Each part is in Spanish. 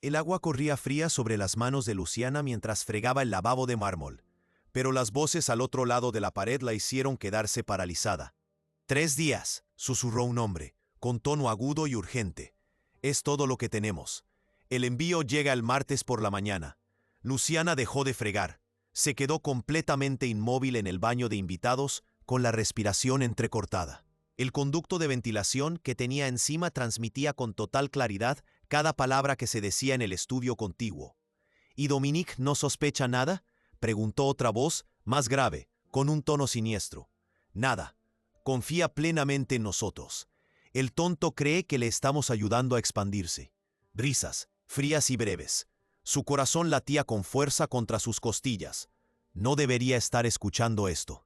El agua corría fría sobre las manos de Luciana mientras fregaba el lavabo de mármol, pero las voces al otro lado de la pared la hicieron quedarse paralizada. 3 días, susurró un hombre, con tono agudo y urgente. Es todo lo que tenemos. El envío llega el martes por la mañana. Luciana dejó de fregar. Se quedó completamente inmóvil en el baño de invitados, con la respiración entrecortada. El conducto de ventilación que tenía encima transmitía con total claridad cada palabra que se decía en el estudio contiguo. ¿Y Dominique no sospecha nada?, preguntó otra voz, más grave, con un tono siniestro. Nada. Confía plenamente en nosotros. El tonto cree que le estamos ayudando a expandirse. Risas, frías y breves. Su corazón latía con fuerza contra sus costillas. No debería estar escuchando esto.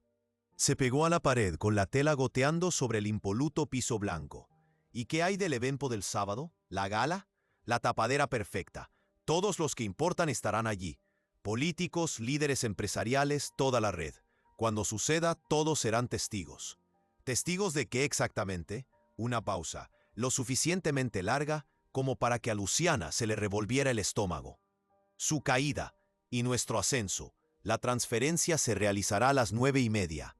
Se pegó a la pared con la tela goteando sobre el impoluto piso blanco. ¿Y qué hay del evento del sábado? ¿La gala? La tapadera perfecta. Todos los que importan estarán allí. Políticos, líderes empresariales, toda la red. Cuando suceda, todos serán testigos. ¿Testigos de qué exactamente? Una pausa, lo suficientemente larga como para que a Luciana se le revolviera el estómago. Su caída y nuestro ascenso. La transferencia se realizará a las 9:30.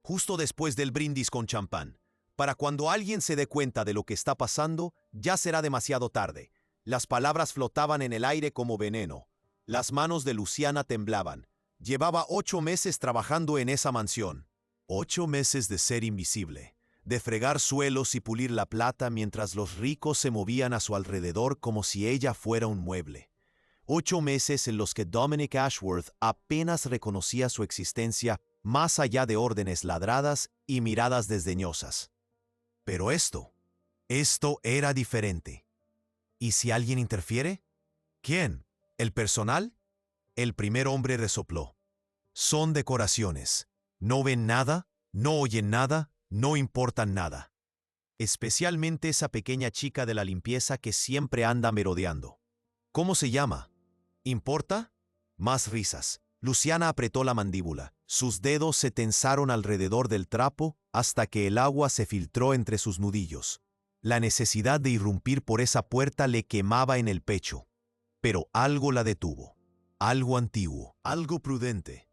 Justo después del brindis con champán. Para cuando alguien se dé cuenta de lo que está pasando, ya será demasiado tarde. Las palabras flotaban en el aire como veneno. Las manos de Luciana temblaban. Llevaba 8 meses trabajando en esa mansión. 8 meses de ser invisible, de fregar suelos y pulir la plata mientras los ricos se movían a su alrededor como si ella fuera un mueble. 8 meses en los que Dominic Ashworth apenas reconocía su existencia más allá de órdenes ladradas y miradas desdeñosas. Pero esto era diferente. ¿Y si alguien interfiere? ¿Quién? ¿El personal? El primer hombre resopló. Son decoraciones. No ven nada, no oyen nada, no importan nada. Especialmente esa pequeña chica de la limpieza que siempre anda merodeando. ¿Cómo se llama? ¿Importa? Más risas. Luciana apretó la mandíbula. Sus dedos se tensaron alrededor del trapo hasta que el agua se filtró entre sus nudillos. La necesidad de irrumpir por esa puerta le quemaba en el pecho. Pero algo la detuvo. Algo antiguo, algo prudente.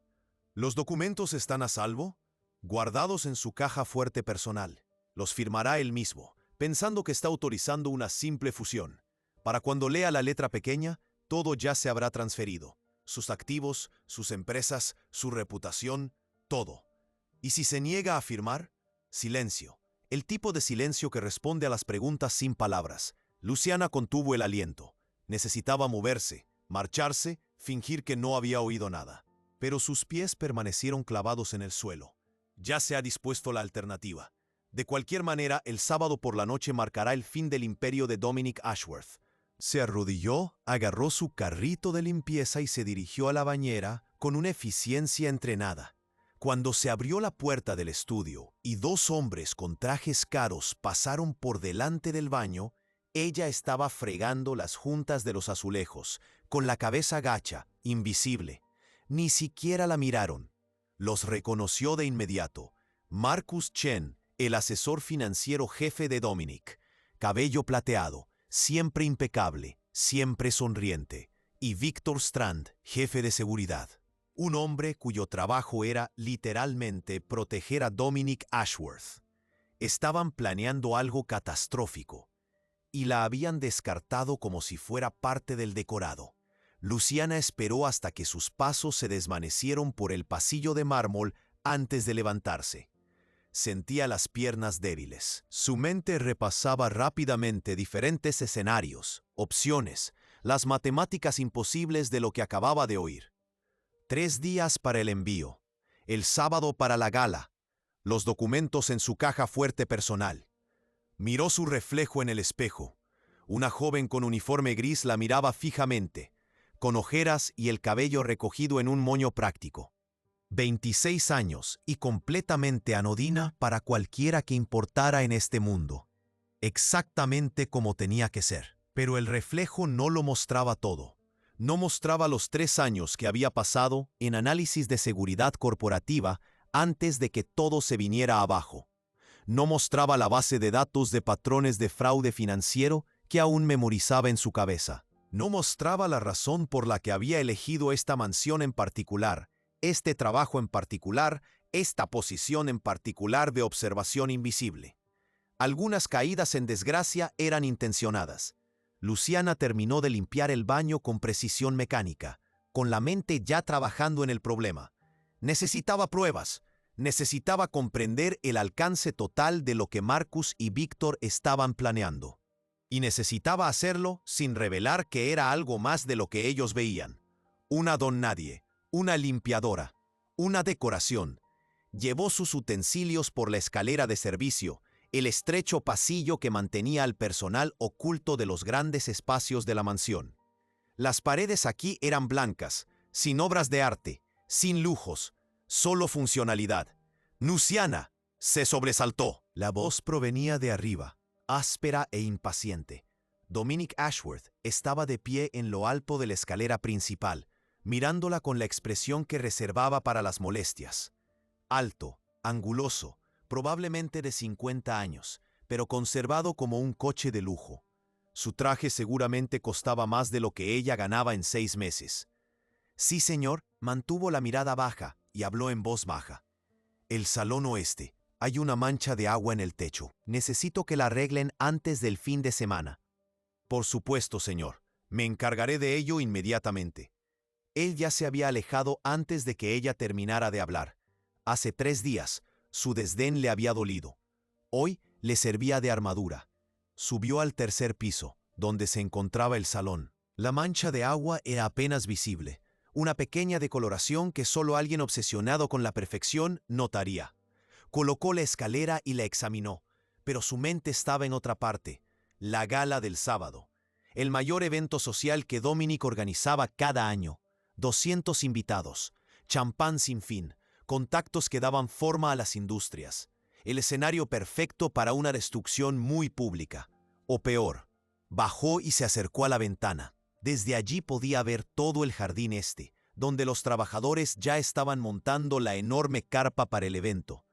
¿Los documentos están a salvo? Guardados en su caja fuerte personal. Los firmará él mismo, pensando que está autorizando una simple fusión. Para cuando lea la letra pequeña, todo ya se habrá transferido. Sus activos, sus empresas, su reputación, todo. ¿Y si se niega a firmar? Silencio. El tipo de silencio que responde a las preguntas sin palabras. Luciana contuvo el aliento. Necesitaba moverse, marcharse, fingir que no había oído nada. Pero sus pies permanecieron clavados en el suelo. Ya se ha dispuesto la alternativa. De cualquier manera, el sábado por la noche marcará el fin del imperio de Dominic Ashworth. Se arrodilló, agarró su carrito de limpieza y se dirigió a la bañera con una eficiencia entrenada. Cuando se abrió la puerta del estudio y 2 hombres con trajes caros pasaron por delante del baño, ella estaba fregando las juntas de los azulejos, con la cabeza gacha, invisible. Ni siquiera la miraron. Los reconoció de inmediato. Marcus Chen, el asesor financiero jefe de Dominic. Cabello plateado, siempre impecable, siempre sonriente. Y Victor Strand, jefe de seguridad. Un hombre cuyo trabajo era, literalmente, proteger a Dominic Ashworth. Estaban planeando algo catastrófico. Y la habían descartado como si fuera parte del decorado. Luciana esperó hasta que sus pasos se desvanecieron por el pasillo de mármol antes de levantarse. Sentía las piernas débiles. Su mente repasaba rápidamente diferentes escenarios, opciones, las matemáticas imposibles de lo que acababa de oír. 3 días para el envío, el sábado para la gala, los documentos en su caja fuerte personal. Miró su reflejo en el espejo. Una joven con uniforme gris la miraba fijamente, con ojeras y el cabello recogido en un moño práctico. 26 años y completamente anodina para cualquiera que importara en este mundo. Exactamente como tenía que ser. Pero el reflejo no lo mostraba todo. No mostraba los 3 años que había pasado en análisis de seguridad corporativa antes de que todo se viniera abajo. No mostraba la base de datos de patrones de fraude financiero que aún memorizaba en su cabeza. No mostraba la razón por la que había elegido esta mansión en particular, este trabajo en particular, esta posición en particular de observación invisible. Algunas caídas en desgracia eran intencionadas. Luciana terminó de limpiar el baño con precisión mecánica, con la mente ya trabajando en el problema. Necesitaba pruebas, necesitaba comprender el alcance total de lo que Marcus y Víctor estaban planeando. Y necesitaba hacerlo sin revelar que era algo más de lo que ellos veían. Una don nadie, una limpiadora, una decoración. Llevó sus utensilios por la escalera de servicio, el estrecho pasillo que mantenía al personal oculto de los grandes espacios de la mansión. Las paredes aquí eran blancas, sin obras de arte, sin lujos, solo funcionalidad. Luciana se sobresaltó. La voz provenía de arriba, áspera e impaciente. Dominic Ashworth estaba de pie en lo alto de la escalera principal, mirándola con la expresión que reservaba para las molestias. Alto, anguloso, probablemente de 50 años, pero conservado como un coche de lujo. Su traje seguramente costaba más de lo que ella ganaba en 6 meses. Sí, señor, mantuvo la mirada baja y habló en voz baja. El salón oeste. Hay una mancha de agua en el techo. Necesito que la arreglen antes del fin de semana. Por supuesto, señor. Me encargaré de ello inmediatamente. Él ya se había alejado antes de que ella terminara de hablar. Hace 3 días, su desdén le había dolido. Hoy le servía de armadura. Subió al tercer piso, donde se encontraba el salón. La mancha de agua era apenas visible, una pequeña decoloración que solo alguien obsesionado con la perfección notaría. Colocó la escalera y la examinó, pero su mente estaba en otra parte, la gala del sábado, el mayor evento social que Dominic organizaba cada año. 200 invitados, champán sin fin, contactos que daban forma a las industrias. El escenario perfecto para una destrucción muy pública. O peor, bajó y se acercó a la ventana. Desde allí podía ver todo el jardín este, donde los trabajadores ya estaban montando la enorme carpa para el evento.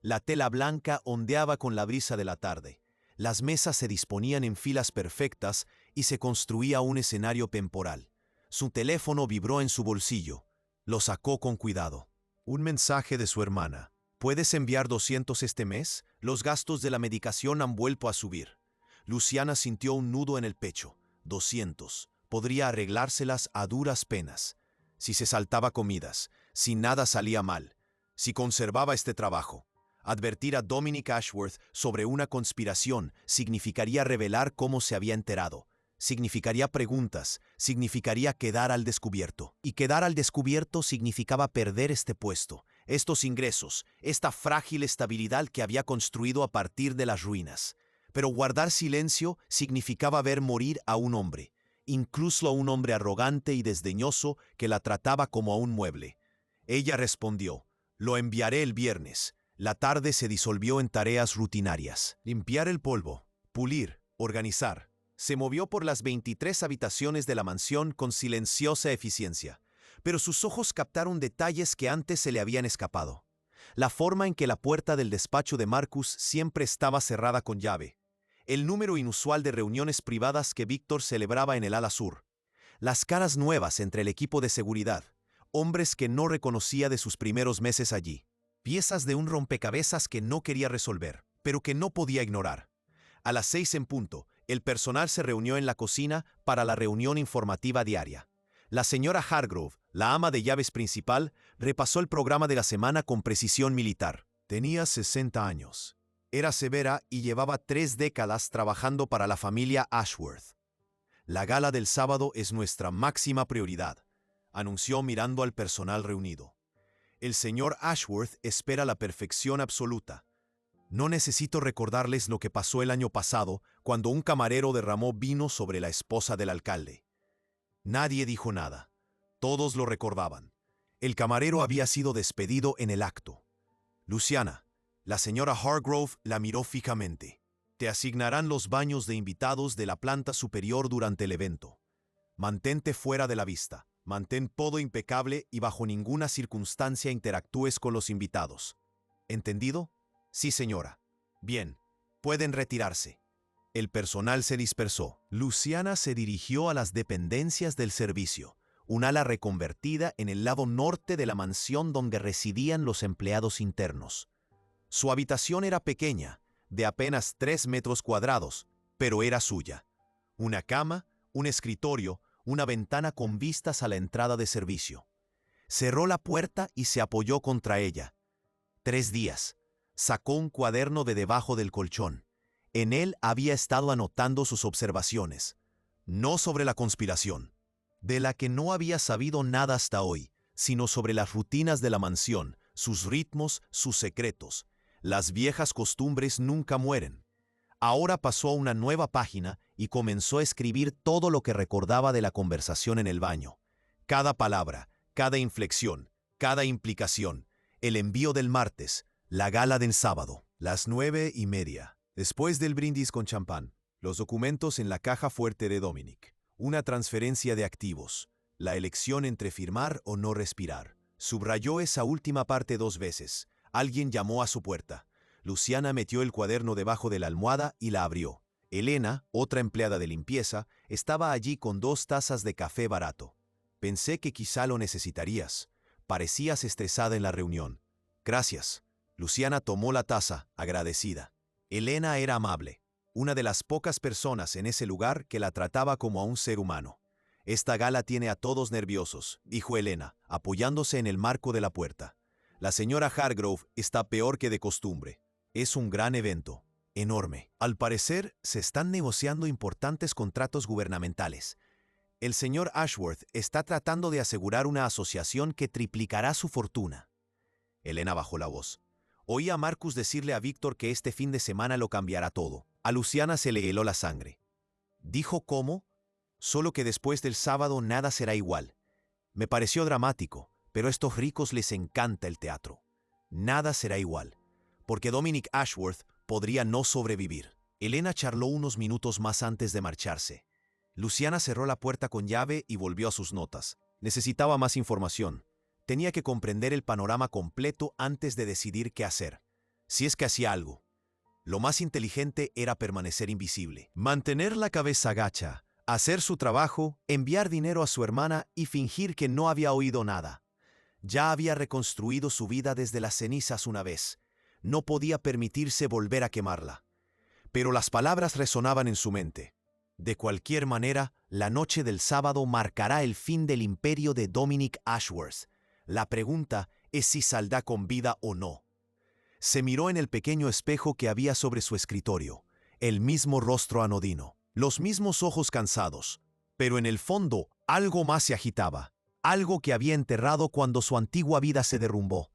La tela blanca ondeaba con la brisa de la tarde. Las mesas se disponían en filas perfectas y se construía un escenario temporal. Su teléfono vibró en su bolsillo. Lo sacó con cuidado. Un mensaje de su hermana. ¿Puedes enviar 200 este mes? Los gastos de la medicación han vuelto a subir. Luciana sintió un nudo en el pecho. 200. Podría arreglárselas a duras penas. Si se saltaba comidas, si nada salía mal, si conservaba este trabajo. Advertir a Dominic Ashworth sobre una conspiración significaría revelar cómo se había enterado. Significaría preguntas, significaría quedar al descubierto. Y quedar al descubierto significaba perder este puesto, estos ingresos, esta frágil estabilidad que había construido a partir de las ruinas. Pero guardar silencio significaba ver morir a un hombre, incluso a un hombre arrogante y desdeñoso que la trataba como a un mueble. Ella respondió, «Lo enviaré el viernes». La tarde se disolvió en tareas rutinarias. Limpiar el polvo, pulir, organizar. Se movió por las 23 habitaciones de la mansión con silenciosa eficiencia, pero sus ojos captaron detalles que antes se le habían escapado. La forma en que la puerta del despacho de Marcus siempre estaba cerrada con llave. El número inusual de reuniones privadas que Víctor celebraba en el ala sur. Las caras nuevas entre el equipo de seguridad. Hombres que no reconocía de sus primeros meses allí. Piezas de un rompecabezas que no quería resolver, pero que no podía ignorar. A las 6 en punto, el personal se reunió en la cocina para la reunión informativa diaria. La señora Hargrove, la ama de llaves principal, repasó el programa de la semana con precisión militar. Tenía 60 años. Era severa y llevaba 3 décadas trabajando para la familia Ashworth. La gala del sábado es nuestra máxima prioridad, anunció mirando al personal reunido. El señor Ashworth espera la perfección absoluta. No necesito recordarles lo que pasó el año pasado cuando un camarero derramó vino sobre la esposa del alcalde. Nadie dijo nada. Todos lo recordaban. El camarero había sido despedido en el acto. Luciana, la señora Hargrove la miró fijamente. Te asignarán los baños de invitados de la planta superior durante el evento. Mantente fuera de la vista. Mantén todo impecable y bajo ninguna circunstancia interactúes con los invitados. ¿Entendido? Sí, señora. Bien, pueden retirarse. El personal se dispersó. Luciana se dirigió a las dependencias del servicio, un ala reconvertida en el lado norte de la mansión donde residían los empleados internos. Su habitación era pequeña, de apenas 3 metros cuadrados, pero era suya. Una cama, un escritorio, una ventana con vistas a la entrada de servicio. Cerró la puerta y se apoyó contra ella. 3 días. Sacó un cuaderno de debajo del colchón. En él había estado anotando sus observaciones, no sobre la conspiración, de la que no había sabido nada hasta hoy, sino sobre las rutinas de la mansión, sus ritmos, sus secretos. Las viejas costumbres nunca mueren. Ahora pasó a una nueva página y comenzó a escribir todo lo que recordaba de la conversación en el baño. Cada palabra, cada inflexión, cada implicación, el envío del martes, la gala del sábado, las 9:30. Después del brindis con champán, los documentos en la caja fuerte de Dominic, una transferencia de activos, la elección entre firmar o no respirar. Subrayó esa última parte 2 veces. Alguien llamó a su puerta. Luciana metió el cuaderno debajo de la almohada y la abrió. Elena, otra empleada de limpieza, estaba allí con 2 tazas de café barato. Pensé que quizá lo necesitarías. Parecías estresada en la reunión. Gracias. Luciana tomó la taza, agradecida. Elena era amable, una de las pocas personas en ese lugar que la trataba como a un ser humano. Esta gala tiene a todos nerviosos, dijo Elena, apoyándose en el marco de la puerta. La señora Hargrove está peor que de costumbre. Es un gran evento, enorme. Al parecer, se están negociando importantes contratos gubernamentales. El señor Ashworth está tratando de asegurar una asociación que triplicará su fortuna. Elena bajó la voz. Oí a Marcus decirle a Víctor que este fin de semana lo cambiará todo. A Luciana se le heló la sangre. ¿Dijo cómo? Solo que después del sábado nada será igual. Me pareció dramático, pero a estos ricos les encanta el teatro. Nada será igual, porque Dominic Ashworth podría no sobrevivir. Elena charló unos minutos más antes de marcharse. Luciana cerró la puerta con llave y volvió a sus notas. Necesitaba más información. Tenía que comprender el panorama completo antes de decidir qué hacer, si es que hacía algo. Lo más inteligente era permanecer invisible, mantener la cabeza gacha, hacer su trabajo, enviar dinero a su hermana y fingir que no había oído nada. Ya había reconstruido su vida desde las cenizas una vez. No podía permitirse volver a quemarla. Pero las palabras resonaban en su mente. De cualquier manera, la noche del sábado marcará el fin del imperio de Dominic Ashworth. La pregunta es si saldrá con vida o no. Se miró en el pequeño espejo que había sobre su escritorio, el mismo rostro anodino, los mismos ojos cansados, pero en el fondo algo más se agitaba, algo que había enterrado cuando su antigua vida se derrumbó,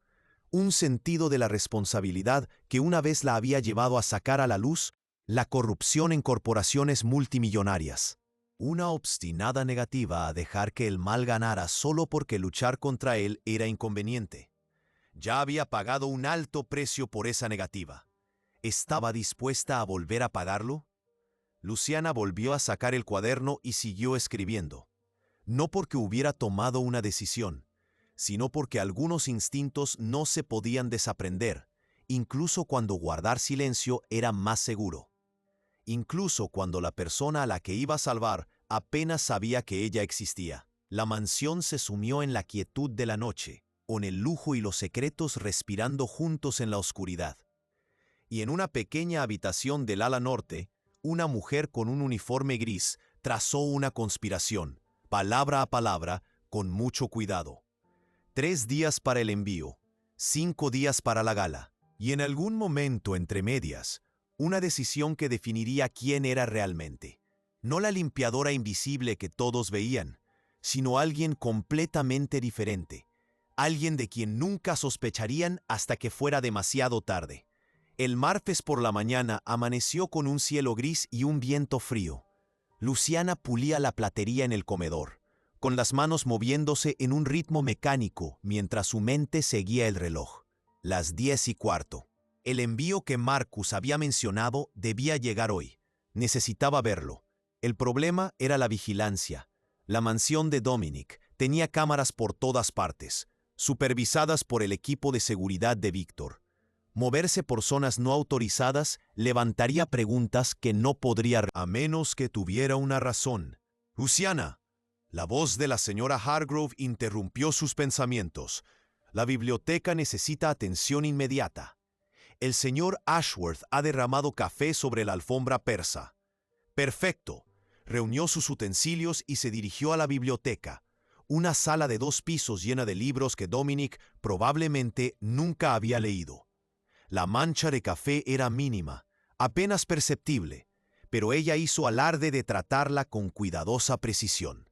un sentido de la responsabilidad que una vez la había llevado a sacar a la luz la corrupción en corporaciones multimillonarias. Una obstinada negativa a dejar que el mal ganara solo porque luchar contra él era inconveniente. Ya había pagado un alto precio por esa negativa. ¿Estaba dispuesta a volver a pagarlo? Luciana volvió a sacar el cuaderno y siguió escribiendo. No porque hubiera tomado una decisión, sino porque algunos instintos no se podían desaprender, incluso cuando guardar silencio era más seguro. Incluso cuando la persona a la que iba a salvar apenas sabía que ella existía. La mansión se sumió en la quietud de la noche, con el lujo y los secretos respirando juntos en la oscuridad. Y en una pequeña habitación del ala norte, una mujer con un uniforme gris trazó una conspiración, palabra a palabra, con mucho cuidado. 3 días para el envío, 5 días para la gala, y en algún momento entre medias, una decisión que definiría quién era realmente. No la limpiadora invisible que todos veían, sino alguien completamente diferente. Alguien de quien nunca sospecharían hasta que fuera demasiado tarde. El martes por la mañana amaneció con un cielo gris y un viento frío. Luciana pulía la platería en el comedor, con las manos moviéndose en un ritmo mecánico mientras su mente seguía el reloj. Las 10:15. El envío que Marcus había mencionado debía llegar hoy. Necesitaba verlo. El problema era la vigilancia. La mansión de Dominic tenía cámaras por todas partes, supervisadas por el equipo de seguridad de Víctor. Moverse por zonas no autorizadas levantaría preguntas que no podría a menos que tuviera una razón. Luciana. La voz de la señora Hargrove interrumpió sus pensamientos. La biblioteca necesita atención inmediata. El señor Ashworth ha derramado café sobre la alfombra persa. Perfecto. Reunió sus utensilios y se dirigió a la biblioteca, una sala de 2 pisos llena de libros que Dominic probablemente nunca había leído. La mancha de café era mínima, apenas perceptible, pero ella hizo alarde de tratarla con cuidadosa precisión.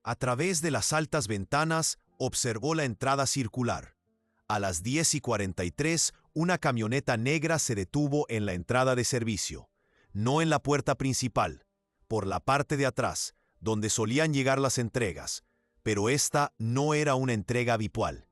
A través de las altas ventanas observó la entrada circular. A las 10:43, una camioneta negra se detuvo en la entrada de servicio, no en la puerta principal, por la parte de atrás, donde solían llegar las entregas, pero esta no era una entrega habitual.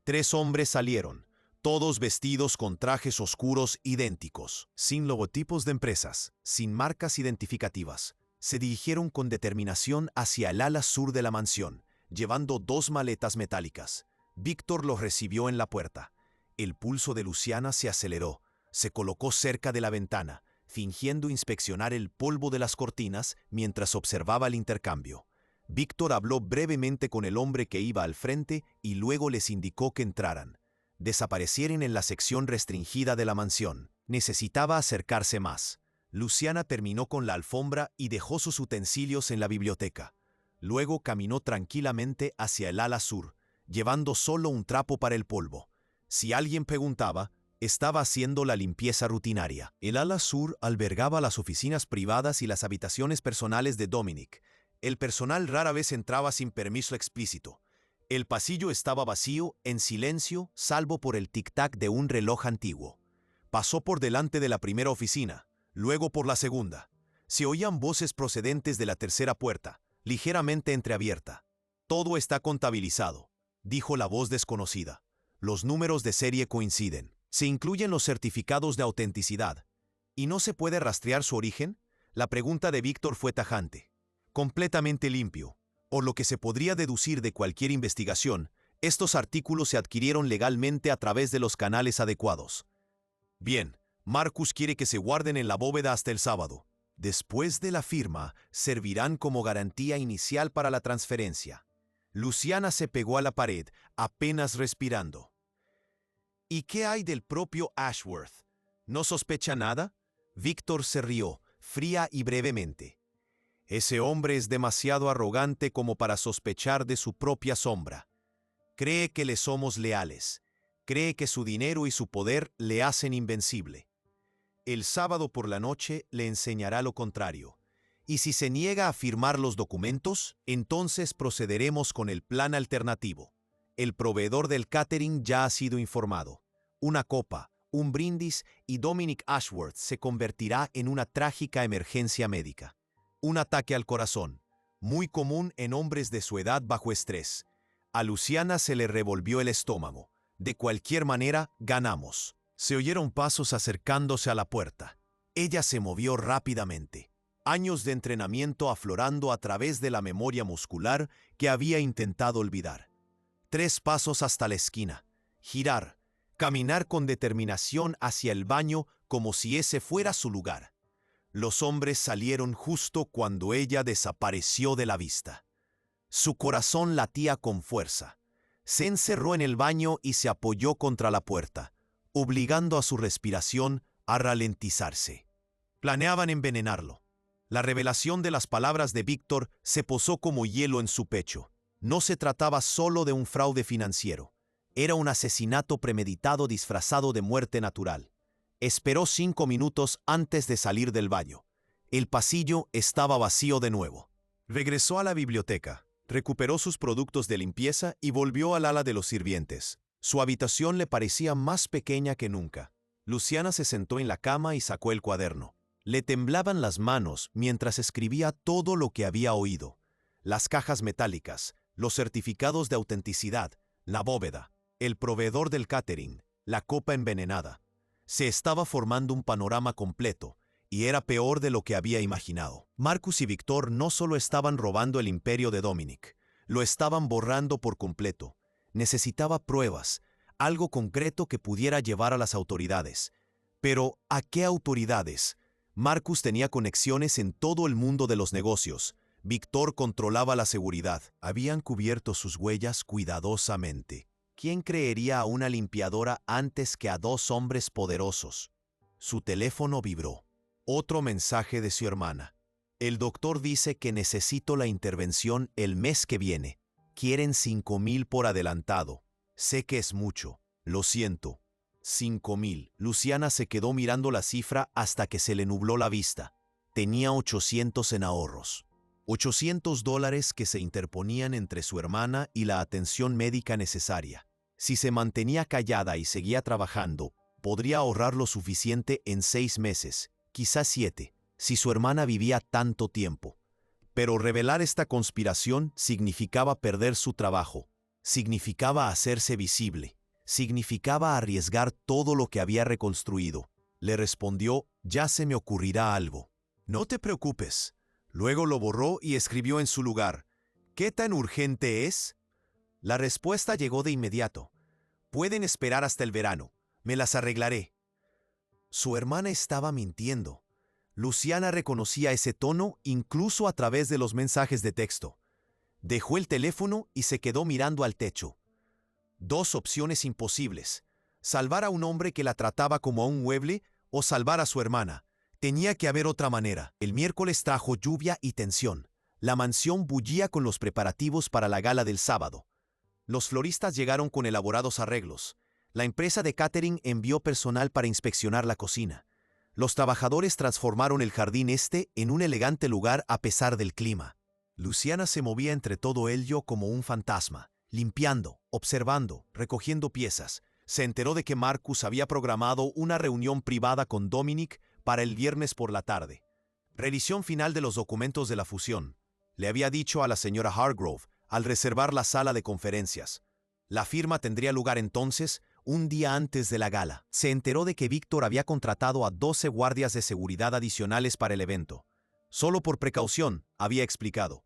3 hombres salieron, todos vestidos con trajes oscuros idénticos, sin logotipos de empresas, sin marcas identificativas. Se dirigieron con determinación hacia el ala sur de la mansión, llevando 2 maletas metálicas. Víctor los recibió en la puerta. El pulso de Luciana se aceleró. Se colocó cerca de la ventana, fingiendo inspeccionar el polvo de las cortinas mientras observaba el intercambio. Víctor habló brevemente con el hombre que iba al frente y luego les indicó que entraran. Desaparecieron en la sección restringida de la mansión. Necesitaba acercarse más. Luciana terminó con la alfombra y dejó sus utensilios en la biblioteca. Luego caminó tranquilamente hacia el ala sur, llevando solo un trapo para el polvo. Si alguien preguntaba, estaba haciendo la limpieza rutinaria. El ala sur albergaba las oficinas privadas y las habitaciones personales de Dominic. El personal rara vez entraba sin permiso explícito. El pasillo estaba vacío, en silencio, salvo por el tic-tac de un reloj antiguo. Pasó por delante de la primera oficina, luego por la segunda. Se oían voces procedentes de la tercera puerta, ligeramente entreabierta. «Todo está contabilizado», dijo la voz desconocida. «Los números de serie coinciden. Se incluyen los certificados de autenticidad. ¿Y no se puede rastrear su origen?». La pregunta de Víctor fue tajante. «Completamente limpio. O lo que se podría deducir de cualquier investigación, estos artículos se adquirieron legalmente a través de los canales adecuados». «Bien, Marcus quiere que se guarden en la bóveda hasta el sábado. Después de la firma, servirán como garantía inicial para la transferencia». Luciana se pegó a la pared, apenas respirando. «¿Y qué hay del propio Ashworth? ¿No sospecha nada?». Víctor se rió, fría y brevemente. «Ese hombre es demasiado arrogante como para sospechar de su propia sombra. Cree que le somos leales. Cree que su dinero y su poder le hacen invencible. El sábado por la noche le enseñará lo contrario. Y si se niega a firmar los documentos, entonces procederemos con el plan alternativo. El proveedor del catering ya ha sido informado. Una copa, un brindis y Dominic Ashworth se convertirá en una trágica emergencia médica. Un ataque al corazón, muy común en hombres de su edad bajo estrés. A Luciana se le revolvió el estómago. De cualquier manera, ganamos». Se oyeron pasos acercándose a la puerta. Ella se movió rápidamente. Años de entrenamiento aflorando a través de la memoria muscular que había intentado olvidar. 3 pasos hasta la esquina. Girar. Caminar con determinación hacia el baño como si ese fuera su lugar. Los hombres salieron justo cuando ella desapareció de la vista. Su corazón latía con fuerza. Se encerró en el baño y se apoyó contra la puerta, obligando a su respiración a ralentizarse. Planeaban envenenarlo. La revelación de las palabras de Víctor se posó como hielo en su pecho. No se trataba solo de un fraude financiero. Era un asesinato premeditado disfrazado de muerte natural. Esperó 5 minutos antes de salir del baño. El pasillo estaba vacío de nuevo. Regresó a la biblioteca, recuperó sus productos de limpieza y volvió al ala de los sirvientes. Su habitación le parecía más pequeña que nunca. Luciana se sentó en la cama y sacó el cuaderno. Le temblaban las manos mientras escribía todo lo que había oído. Las cajas metálicas, los certificados de autenticidad, la bóveda, el proveedor del catering, la copa envenenada. Se estaba formando un panorama completo, y era peor de lo que había imaginado. Marcus y Víctor no solo estaban robando el imperio de Dominic, lo estaban borrando por completo. Necesitaba pruebas, algo concreto que pudiera llevar a las autoridades. Pero, ¿a qué autoridades? Marcus tenía conexiones en todo el mundo de los negocios. Víctor controlaba la seguridad. Habían cubierto sus huellas cuidadosamente. ¿Quién creería a una limpiadora antes que a dos hombres poderosos? Su teléfono vibró. Otro mensaje de su hermana. El doctor dice que necesito la intervención el mes que viene. Quieren 5,000 por adelantado. Sé que es mucho. Lo siento. 5,000. Luciana se quedó mirando la cifra hasta que se le nubló la vista. Tenía 800 en ahorros. $800 que se interponían entre su hermana y la atención médica necesaria. Si se mantenía callada y seguía trabajando, podría ahorrar lo suficiente en 6 meses, quizás 7, si su hermana vivía tanto tiempo. Pero revelar esta conspiración significaba perder su trabajo, significaba hacerse visible, significaba arriesgar todo lo que había reconstruido. Le respondió: «Ya se me ocurrirá algo». «No te preocupes». Luego lo borró y escribió en su lugar: «¿Qué tan urgente es?». La respuesta llegó de inmediato: «Pueden esperar hasta el verano. Me las arreglaré». Su hermana estaba mintiendo. Luciana reconocía ese tono incluso a través de los mensajes de texto. Dejó el teléfono y se quedó mirando al techo. Dos opciones imposibles: salvar a un hombre que la trataba como a un mueble o salvar a su hermana. Tenía que haber otra manera. El miércoles trajo lluvia y tensión. La mansión bullía con los preparativos para la gala del sábado. Los floristas llegaron con elaborados arreglos. La empresa de catering envió personal para inspeccionar la cocina. Los trabajadores transformaron el jardín en un elegante lugar a pesar del clima. Luciana se movía entre todo ello como un fantasma, limpiando, observando, recogiendo piezas. Se enteró de que Marcus había programado una reunión privada con Dominic para el viernes por la tarde. Revisión final de los documentos de la fusión. Le había dicho a la señora Hargrove al reservar la sala de conferencias. La firma tendría lugar entonces, un día antes de la gala. Se enteró de que Víctor había contratado a 12 guardias de seguridad adicionales para el evento. Solo por precaución, había explicado.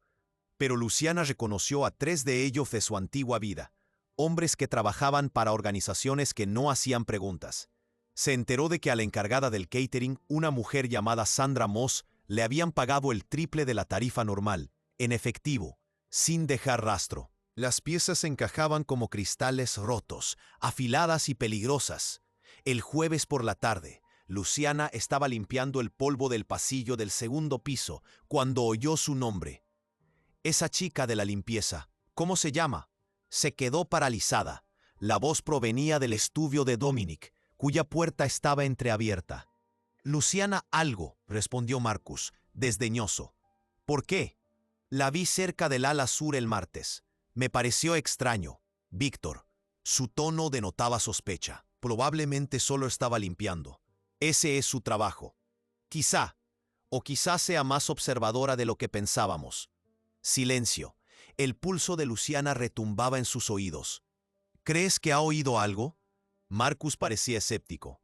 Pero Luciana reconoció a 3 de ellos de su antigua vida, hombres que trabajaban para organizaciones que no hacían preguntas. Se enteró de que a la encargada del catering, una mujer llamada Sandra Moss, le habían pagado el triple de la tarifa normal, en efectivo, sin dejar rastro. Las piezas encajaban como cristales rotos, afiladas y peligrosas. El jueves por la tarde, Luciana estaba limpiando el polvo del pasillo del segundo piso cuando oyó su nombre. Esa chica de la limpieza, ¿cómo se llama? Se quedó paralizada. La voz provenía del estudio de Dominic, cuya puerta estaba entreabierta. «Luciana algo», respondió Marcus, desdeñoso. «¿Por qué?» «La vi cerca del ala sur el martes. Me pareció extraño». «Víctor». Su tono denotaba sospecha. Probablemente solo estaba limpiando. Ese es su trabajo. Quizá, o quizá sea más observadora de lo que pensábamos. Silencio. El pulso de Luciana retumbaba en sus oídos. «¿Crees que ha oído algo?» Marcus parecía escéptico.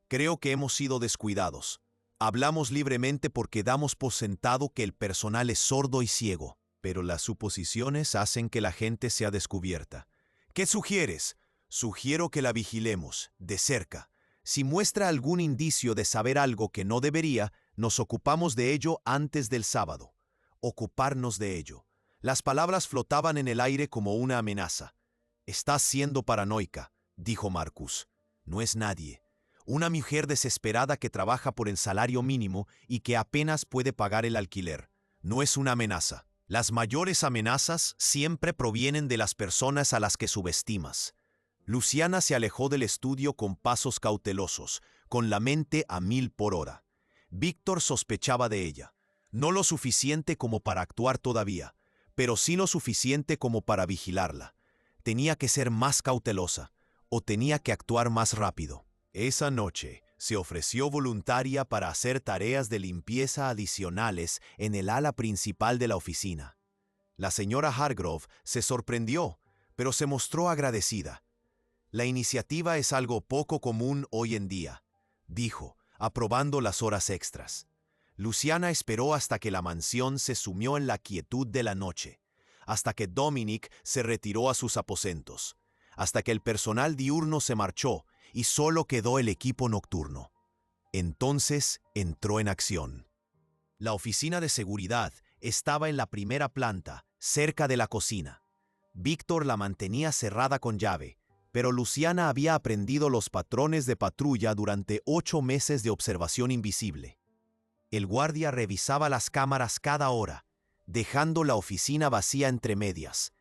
«Creo que hemos sido descuidados. Hablamos libremente porque damos por sentado que el personal es sordo y ciego, pero las suposiciones hacen que la gente sea descubierta. ¿Qué sugieres?» «Sugiero que la vigilemos, de cerca. Si muestra algún indicio de saber algo que no debería, nos ocupamos de ello antes del sábado». Ocuparnos de ello. Las palabras flotaban en el aire como una amenaza. «Estás siendo paranoica», dijo Marcus. «No es nadie. Una mujer desesperada que trabaja por el salario mínimo y que apenas puede pagar el alquiler. No es una amenaza. Las mayores amenazas siempre provienen de las personas a las que subestimas». Luciana se alejó del estudio con pasos cautelosos, con la mente a 1000 por hora. Víctor sospechaba de ella. No lo suficiente como para actuar todavía, pero sí lo suficiente como para vigilarla. Tenía que ser más cautelosa, o tenía que actuar más rápido. Esa noche se ofreció voluntaria para hacer tareas de limpieza adicionales en el ala principal de la oficina. La señora Hargrove se sorprendió, pero se mostró agradecida. «La iniciativa es algo poco común hoy en día», dijo, aprobando las horas extras. Luciana esperó hasta que la mansión se sumió en la quietud de la noche, hasta que Dominic se retiró a sus aposentos. hasta que el personal diurno se marchó y solo quedó el equipo nocturno. Entonces entró en acción. La oficina de seguridad estaba en la primera planta, cerca de la cocina. Víctor la mantenía cerrada con llave, pero Luciana había aprendido los patrones de patrulla durante 8 meses de observación invisible. El guardia revisaba las cámaras cada hora, dejando la oficina vacía entre medias.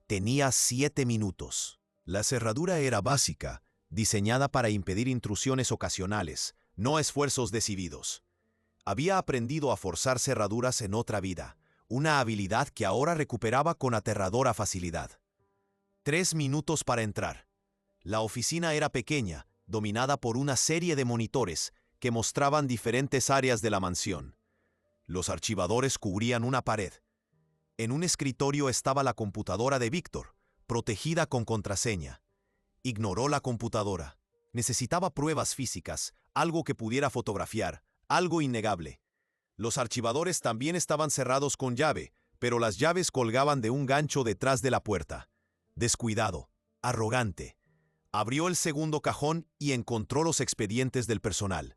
Tenía 7 minutos. La cerradura era básica, diseñada para impedir intrusiones ocasionales, no esfuerzos decididos. Había aprendido a forzar cerraduras en otra vida, una habilidad que ahora recuperaba con aterradora facilidad. 3 minutos para entrar. La oficina era pequeña, dominada por una serie de monitores que mostraban diferentes áreas de la mansión. Los archivadores cubrían una pared. En un escritorio estaba la computadora de Víctor, protegida con contraseña. Ignoró la computadora. Necesitaba pruebas físicas, algo que pudiera fotografiar, algo innegable. Los archivadores también estaban cerrados con llave, pero las llaves colgaban de un gancho detrás de la puerta. Descuidado, arrogante. Abrió el segundo cajón y encontró los expedientes del personal.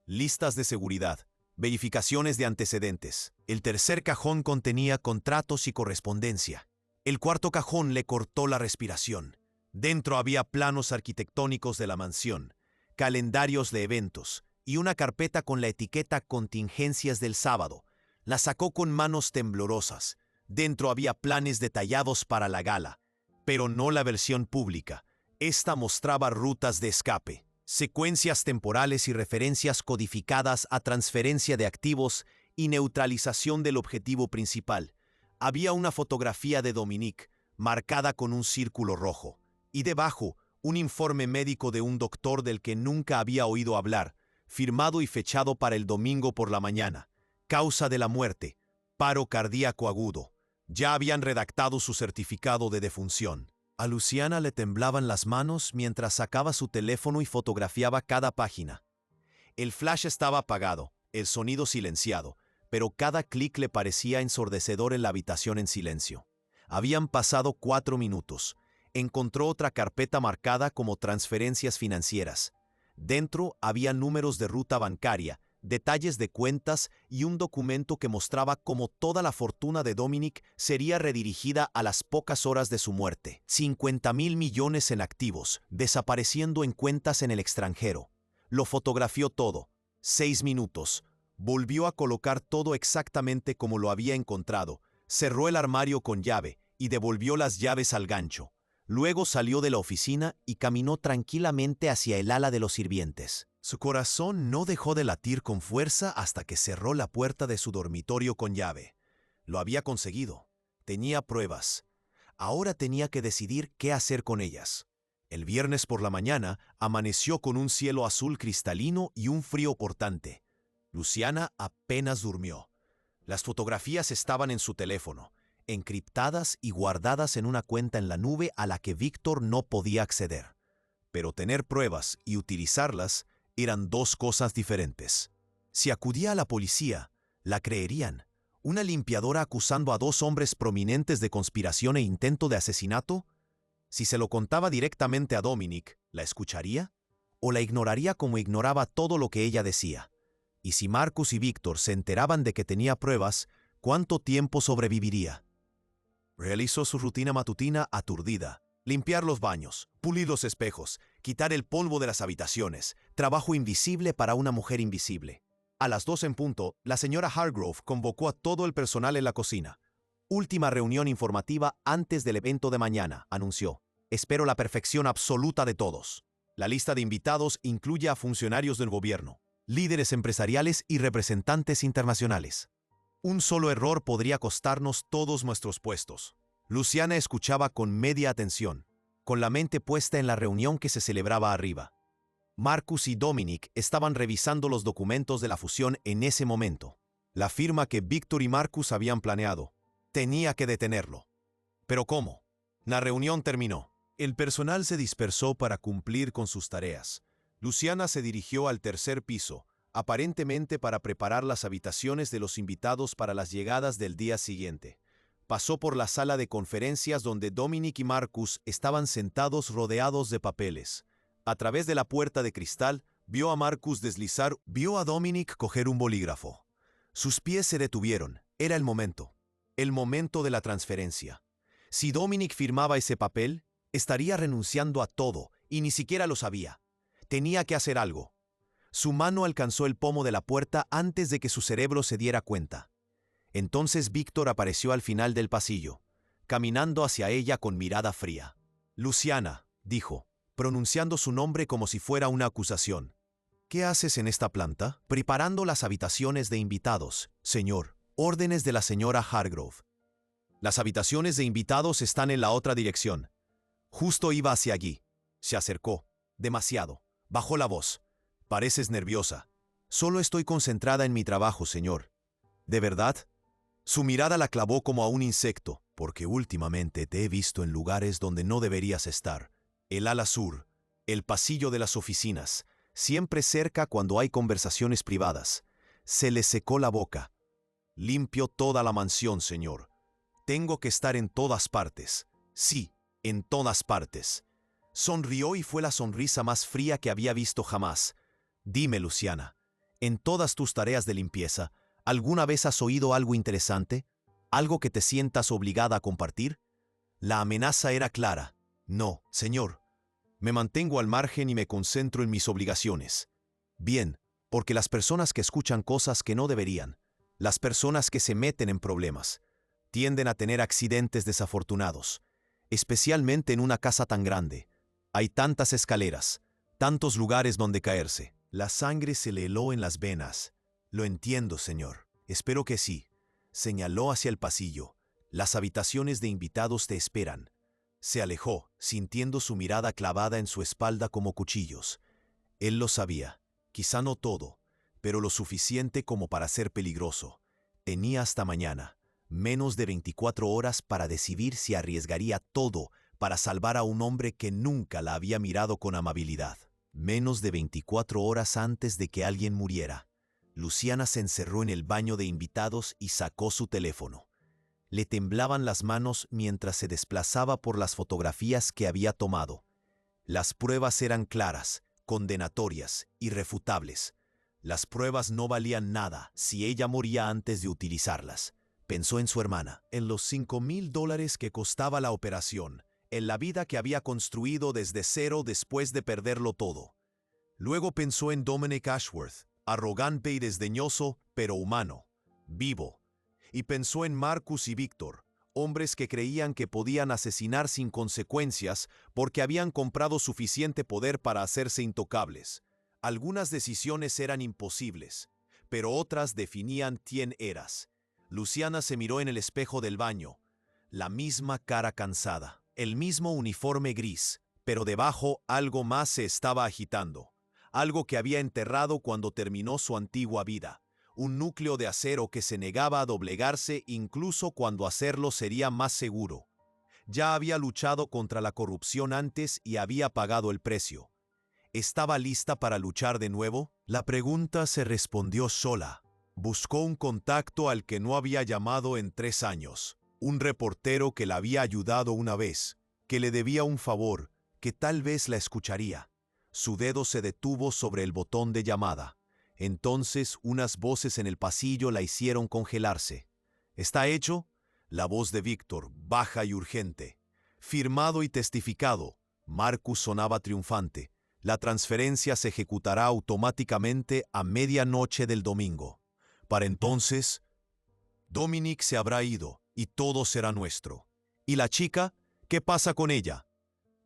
Listas de seguridad, verificaciones de antecedentes. El tercer cajón contenía contratos y correspondencia. El cuarto cajón le cortó la respiración. Dentro había planos arquitectónicos de la mansión, calendarios de eventos y una carpeta con la etiqueta Contingencias del sábado. La sacó con manos temblorosas. Dentro había planes detallados para la gala, pero no la versión pública. Esta mostraba rutas de escape, secuencias temporales y referencias codificadas a transferencia de activos y neutralización del objetivo principal. Había una fotografía de Dominique, marcada con un círculo rojo, y debajo, un informe médico de un doctor del que nunca había oído hablar, firmado y fechado para el domingo por la mañana. Causa de la muerte, paro cardíaco agudo. Ya habían redactado su certificado de defunción. A Luciana le temblaban las manos mientras sacaba su teléfono y fotografiaba cada página. El flash estaba apagado, el sonido silenciado, pero cada clic le parecía ensordecedor en la habitación en silencio. Habían pasado 4 minutos. Encontró otra carpeta marcada como transferencias financieras. Dentro había números de ruta bancaria, detalles de cuentas y un documento que mostraba cómo toda la fortuna de Dominique sería redirigida a las pocas horas de su muerte. 50.000 millones en activos, desapareciendo en cuentas en el extranjero. Lo fotografió todo. 6 minutos. Volvió a colocar todo exactamente como lo había encontrado. Cerró el armario con llave y devolvió las llaves al gancho. Luego salió de la oficina y caminó tranquilamente hacia el ala de los sirvientes. Su corazón no dejó de latir con fuerza hasta que cerró la puerta de su dormitorio con llave. Lo había conseguido. Tenía pruebas. Ahora tenía que decidir qué hacer con ellas. El viernes por la mañana amaneció con un cielo azul cristalino y un frío cortante. Luciana apenas durmió. Las fotografías estaban en su teléfono, encriptadas y guardadas en una cuenta en la nube a la que Víctor no podía acceder. Pero tener pruebas y utilizarlas eran 2 cosas diferentes. Si acudía a la policía, la creerían. ¿Una limpiadora acusando a 2 hombres prominentes de conspiración e intento de asesinato? Si se lo contaba directamente a Dominique, ¿la escucharía? ¿O la ignoraría como ignoraba todo lo que ella decía? Y si Marcus y Víctor se enteraban de que tenía pruebas, ¿cuánto tiempo sobreviviría? Realizó su rutina matutina aturdida. Limpiar los baños, pulir los espejos, quitar el polvo de las habitaciones. Trabajo invisible para una mujer invisible. A las 2 en punto, la señora Hargrove convocó a todo el personal en la cocina. Última reunión informativa antes del evento de mañana, anunció. Espero la perfección absoluta de todos. La lista de invitados incluye a funcionarios del gobierno, líderes empresariales y representantes internacionales. Un solo error podría costarnos todos nuestros puestos. Luciana escuchaba con media atención, con la mente puesta en la reunión que se celebraba arriba. Marcus y Dominique estaban revisando los documentos de la fusión en ese momento. La firma que Víctor y Marcus habían planeado. Tenía que detenerlo. ¿Pero cómo? La reunión terminó. El personal se dispersó para cumplir con sus tareas. Luciana se dirigió al tercer piso, aparentemente para preparar las habitaciones de los invitados para las llegadas del día siguiente. Pasó por la sala de conferencias donde Dominic y Marcus estaban sentados rodeados de papeles. A través de la puerta de cristal, vio a Marcus deslizar, vio a Dominic coger un bolígrafo. Sus pies se detuvieron. Era el momento de la transferencia. Si Dominic firmaba ese papel, estaría renunciando a todo, y ni siquiera lo sabía. Tenía que hacer algo. Su mano alcanzó el pomo de la puerta antes de que su cerebro se diera cuenta. Entonces Víctor apareció al final del pasillo, caminando hacia ella con mirada fría. «Luciana», dijo, pronunciando su nombre como si fuera una acusación. «¿Qué haces en esta planta?» «Preparando las habitaciones de invitados, señor. Órdenes de la señora Hargrove». «Las habitaciones de invitados están en la otra dirección». Justo iba hacia allí. Se acercó. Demasiado. Bajó la voz. «Pareces nerviosa». «Solo estoy concentrada en mi trabajo, señor». «¿De verdad?» Su mirada la clavó como a un insecto, porque últimamente te he visto en lugares donde no deberías estar. El ala sur, el pasillo de las oficinas, siempre cerca cuando hay conversaciones privadas. Se le secó la boca. Limpio toda la mansión, señor. Tengo que estar en todas partes. Sí, en todas partes. Sonrió y fue la sonrisa más fría que había visto jamás. Dime, Luciana, en todas tus tareas de limpieza, ¿alguna vez has oído algo interesante? ¿Algo que te sientas obligada a compartir? La amenaza era clara. No, señor. Me mantengo al margen y me concentro en mis obligaciones. Bien, porque las personas que escuchan cosas que no deberían, las personas que se meten en problemas, tienden a tener accidentes desafortunados, especialmente en una casa tan grande. Hay tantas escaleras, tantos lugares donde caerse. La sangre se le heló en las venas. «Lo entiendo, señor. Espero que sí». Señaló hacia el pasillo. «Las habitaciones de invitados te esperan». Se alejó, sintiendo su mirada clavada en su espalda como cuchillos. Él lo sabía. Quizá no todo, pero lo suficiente como para ser peligroso. Tenía hasta mañana, menos de 24 horas para decidir si arriesgaría todo para salvar a un hombre que nunca la había mirado con amabilidad. Menos de 24 horas antes de que alguien muriera. Luciana se encerró en el baño de invitados y sacó su teléfono. Le temblaban las manos mientras se desplazaba por las fotografías que había tomado. Las pruebas eran claras, condenatorias, irrefutables. Las pruebas no valían nada si ella moría antes de utilizarlas. Pensó en su hermana, en los $5,000 que costaba la operación, en la vida que había construido desde cero después de perderlo todo. Luego pensó en Dominic Ashworth, arrogante y desdeñoso, pero humano, vivo. Y pensó en Marcus y Víctor, hombres que creían que podían asesinar sin consecuencias porque habían comprado suficiente poder para hacerse intocables. Algunas decisiones eran imposibles, pero otras definían quién eras. Luciana se miró en el espejo del baño. La misma cara cansada, el mismo uniforme gris, pero debajo algo más se estaba agitando. Algo que había enterrado cuando terminó su antigua vida. Un núcleo de acero que se negaba a doblegarse incluso cuando hacerlo sería más seguro. Ya había luchado contra la corrupción antes y había pagado el precio. ¿Estaba lista para luchar de nuevo? La pregunta se respondió sola. Buscó un contacto al que no había llamado en 3 años. Un reportero que la había ayudado una vez, que le debía un favor, que tal vez la escucharía. Su dedo se detuvo sobre el botón de llamada. Entonces unas voces en el pasillo la hicieron congelarse. «¿Está hecho?» La voz de Víctor, baja y urgente. «Firmado y testificado». Marcus sonaba triunfante. «La transferencia se ejecutará automáticamente a medianoche del domingo. Para entonces, Dominic se habrá ido y todo será nuestro. ¿Y la chica? ¿Qué pasa con ella?»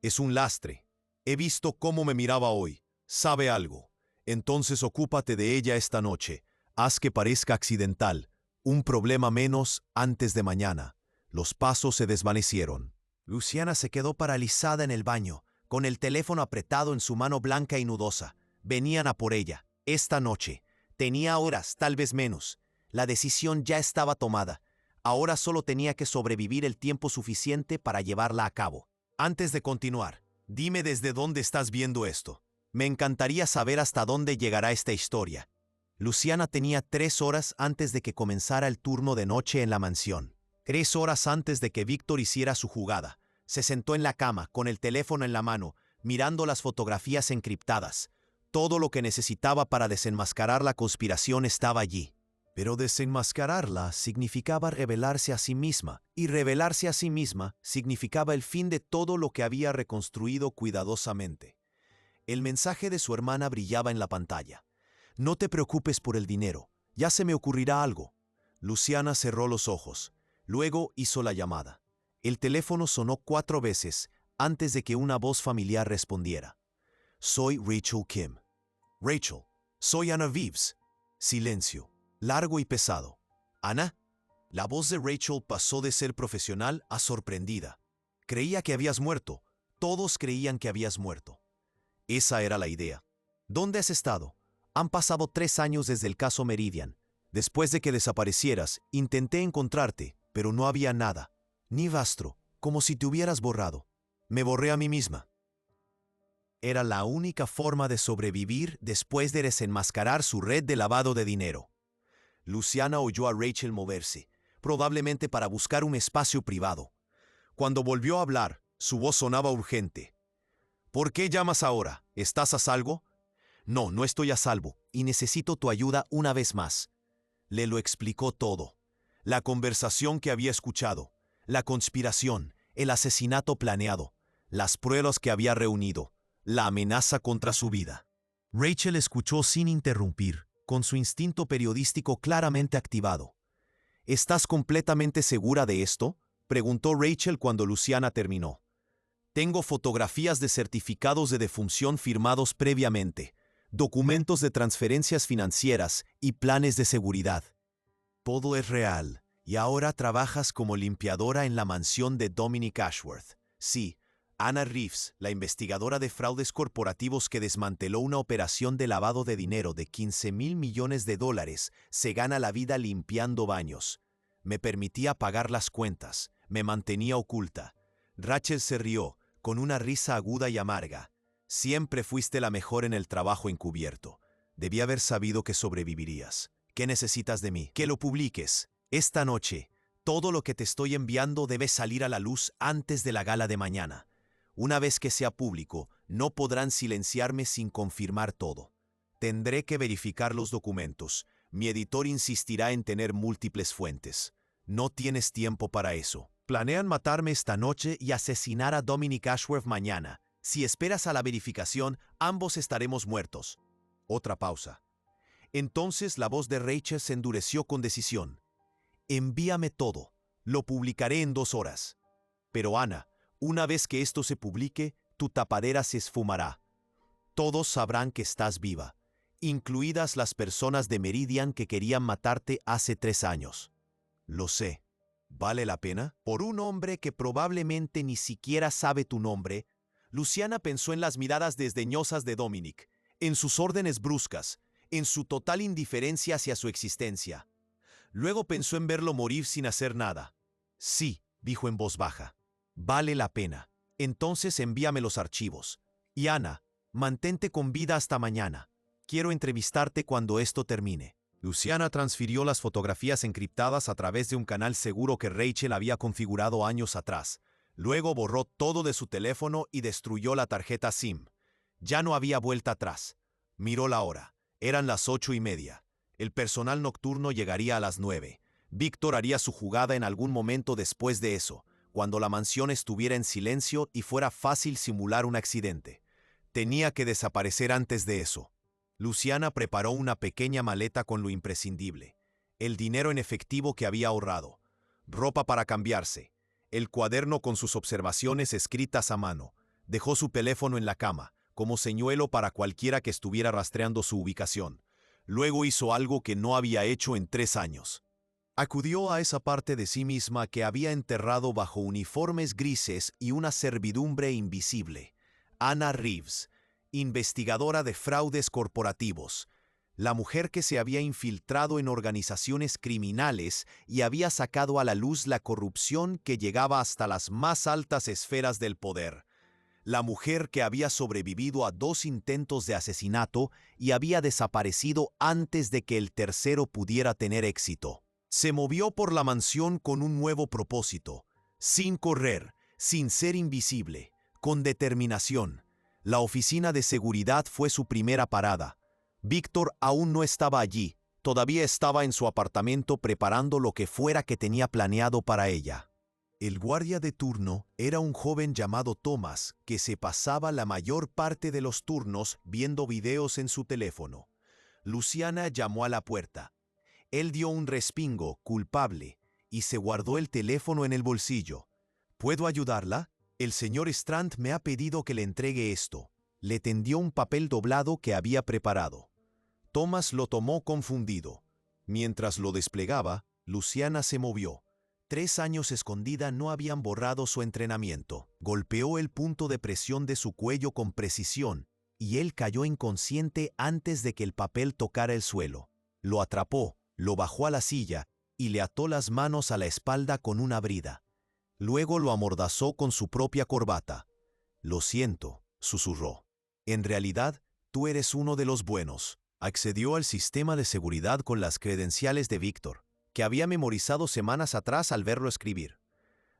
«Es un lastre. He visto cómo me miraba hoy. Sabe algo. Entonces ocúpate de ella esta noche. Haz que parezca accidental. Un problema menos antes de mañana». Los pasos se desvanecieron. Luciana se quedó paralizada en el baño, con el teléfono apretado en su mano blanca y nudosa. Venían a por ella. Esta noche. Tenía horas, tal vez menos. La decisión ya estaba tomada. Ahora solo tenía que sobrevivir el tiempo suficiente para llevarla a cabo. Antes de continuar, dime desde dónde estás viendo esto. Me encantaría saber hasta dónde llegará esta historia. Luciana tenía 3 horas antes de que comenzara el turno de noche en la mansión. 3 horas antes de que Víctor hiciera su jugada, se sentó en la cama, con el teléfono en la mano, mirando las fotografías encriptadas. Todo lo que necesitaba para desenmascarar la conspiración estaba allí. Pero desenmascararla significaba revelarse a sí misma, y revelarse a sí misma significaba el fin de todo lo que había reconstruido cuidadosamente. El mensaje de su hermana brillaba en la pantalla. No te preocupes por el dinero, ya se me ocurrirá algo. Luciana cerró los ojos. Luego hizo la llamada. El teléfono sonó 4 veces antes de que una voz familiar respondiera. Soy Rachel Kim. Rachel, soy Anna Reeves. Silencio, largo y pesado. ¿Ana? La voz de Rachel pasó de ser profesional a sorprendida. Creía que habías muerto. Todos creían que habías muerto. Esa era la idea. ¿Dónde has estado? Han pasado 3 años desde el caso Meridian. Después de que desaparecieras, intenté encontrarte, pero no había nada. Ni rastro, como si te hubieras borrado. Me borré a mí misma. Era la única forma de sobrevivir después de desenmascarar su red de lavado de dinero. Luciana oyó a Rachel moverse, probablemente para buscar un espacio privado. Cuando volvió a hablar, su voz sonaba urgente. ¿Por qué llamas ahora? ¿Estás a salvo? No, no estoy a salvo, y necesito tu ayuda una vez más. Le lo explicó todo. La conversación que había escuchado, la conspiración, el asesinato planeado, las pruebas que había reunido, la amenaza contra su vida. Rachel escuchó sin interrumpir, con su instinto periodístico claramente activado. ¿Estás completamente segura de esto?, preguntó Rachel cuando Luciana terminó. Tengo fotografías de certificados de defunción firmados previamente, documentos de transferencias financieras y planes de seguridad. Todo es real, y ahora trabajas como limpiadora en la mansión de Dominic Ashworth. Sí, Anna Reeves, la investigadora de fraudes corporativos que desmanteló una operación de lavado de dinero de $15,000 millones, se gana la vida limpiando baños. Me permitía pagar las cuentas, me mantenía oculta. Rachel se rió, con una risa aguda y amarga. Siempre fuiste la mejor en el trabajo encubierto. Debí haber sabido que sobrevivirías. ¿Qué necesitas de mí? Que lo publiques. Esta noche, todo lo que te estoy enviando debe salir a la luz antes de la gala de mañana. Una vez que sea público, no podrán silenciarme sin confirmar todo. Tendré que verificar los documentos. Mi editor insistirá en tener múltiples fuentes. No tienes tiempo para eso. Planean matarme esta noche y asesinar a Dominic Ashworth mañana. Si esperas a la verificación, ambos estaremos muertos. Otra pausa. Entonces la voz de Rachel se endureció con decisión. Envíame todo. Lo publicaré en 2 horas. Pero Ana, una vez que esto se publique, tu tapadera se esfumará. Todos sabrán que estás viva, incluidas las personas de Meridian que querían matarte hace 3 años. Lo sé. ¿Vale la pena? Por un hombre que probablemente ni siquiera sabe tu nombre. Luciana pensó en las miradas desdeñosas de Dominic, en sus órdenes bruscas, en su total indiferencia hacia su existencia. Luego pensó en verlo morir sin hacer nada. Sí, dijo en voz baja. Vale la pena. Entonces envíame los archivos. Y Ana, mantente con vida hasta mañana. Quiero entrevistarte cuando esto termine. Luciana transfirió las fotografías encriptadas a través de un canal seguro que Rachel había configurado años atrás. Luego borró todo de su teléfono y destruyó la tarjeta SIM. Ya no había vuelta atrás. Miró la hora. Eran las 8:30. El personal nocturno llegaría a las 9. Víctor haría su jugada en algún momento después de eso, cuando la mansión estuviera en silencio y fuera fácil simular un accidente. Tenía que desaparecer antes de eso. Luciana preparó una pequeña maleta con lo imprescindible: el dinero en efectivo que había ahorrado, ropa para cambiarse, el cuaderno con sus observaciones escritas a mano. Dejó su teléfono en la cama, como señuelo para cualquiera que estuviera rastreando su ubicación. Luego hizo algo que no había hecho en 3 años. Acudió a esa parte de sí misma que había enterrado bajo uniformes grises y una servidumbre invisible. Anna Reeves, investigadora de fraudes corporativos, la mujer que se había infiltrado en organizaciones criminales y había sacado a la luz la corrupción que llegaba hasta las más altas esferas del poder. La mujer que había sobrevivido a 2 intentos de asesinato y había desaparecido antes de que el tercero pudiera tener éxito. Se movió por la mansión con un nuevo propósito, sin correr, sin ser invisible, con determinación. La oficina de seguridad fue su primera parada. Víctor aún no estaba allí, todavía estaba en su apartamento preparando lo que fuera que tenía planeado para ella. El guardia de turno era un joven llamado Thomas, que se pasaba la mayor parte de los turnos viendo videos en su teléfono. Luciana llamó a la puerta. Él dio un respingo, culpable, y se guardó el teléfono en el bolsillo. ¿Puedo ayudarla? El señor Strand me ha pedido que le entregue esto. Le tendió un papel doblado que había preparado. Thomas lo tomó confundido. Mientras lo desplegaba, Luciana se movió. 3 años escondida no habían borrado su entrenamiento. Golpeó el punto de presión de su cuello con precisión, y él cayó inconsciente antes de que el papel tocara el suelo. Lo atrapó, lo bajó a la silla y le ató las manos a la espalda con una brida. Luego lo amordazó con su propia corbata. «Lo siento», susurró. «En realidad, tú eres uno de los buenos». Accedió al sistema de seguridad con las credenciales de Víctor, que había memorizado semanas atrás al verlo escribir.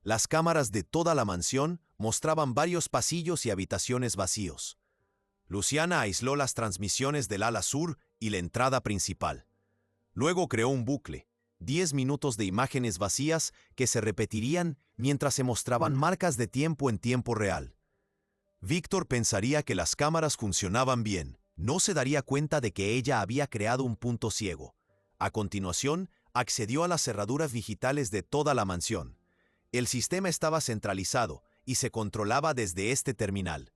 Las cámaras de toda la mansión mostraban varios pasillos y habitaciones vacíos. Luciana aisló las transmisiones del ala sur y la entrada principal. Luego creó un bucle, 10 minutos de imágenes vacías que se repetirían mientras se mostraban marcas de tiempo en tiempo real. Víctor pensaría que las cámaras funcionaban bien. No se daría cuenta de que ella había creado un punto ciego. A continuación, accedió a las cerraduras digitales de toda la mansión. El sistema estaba centralizado y se controlaba desde este terminal.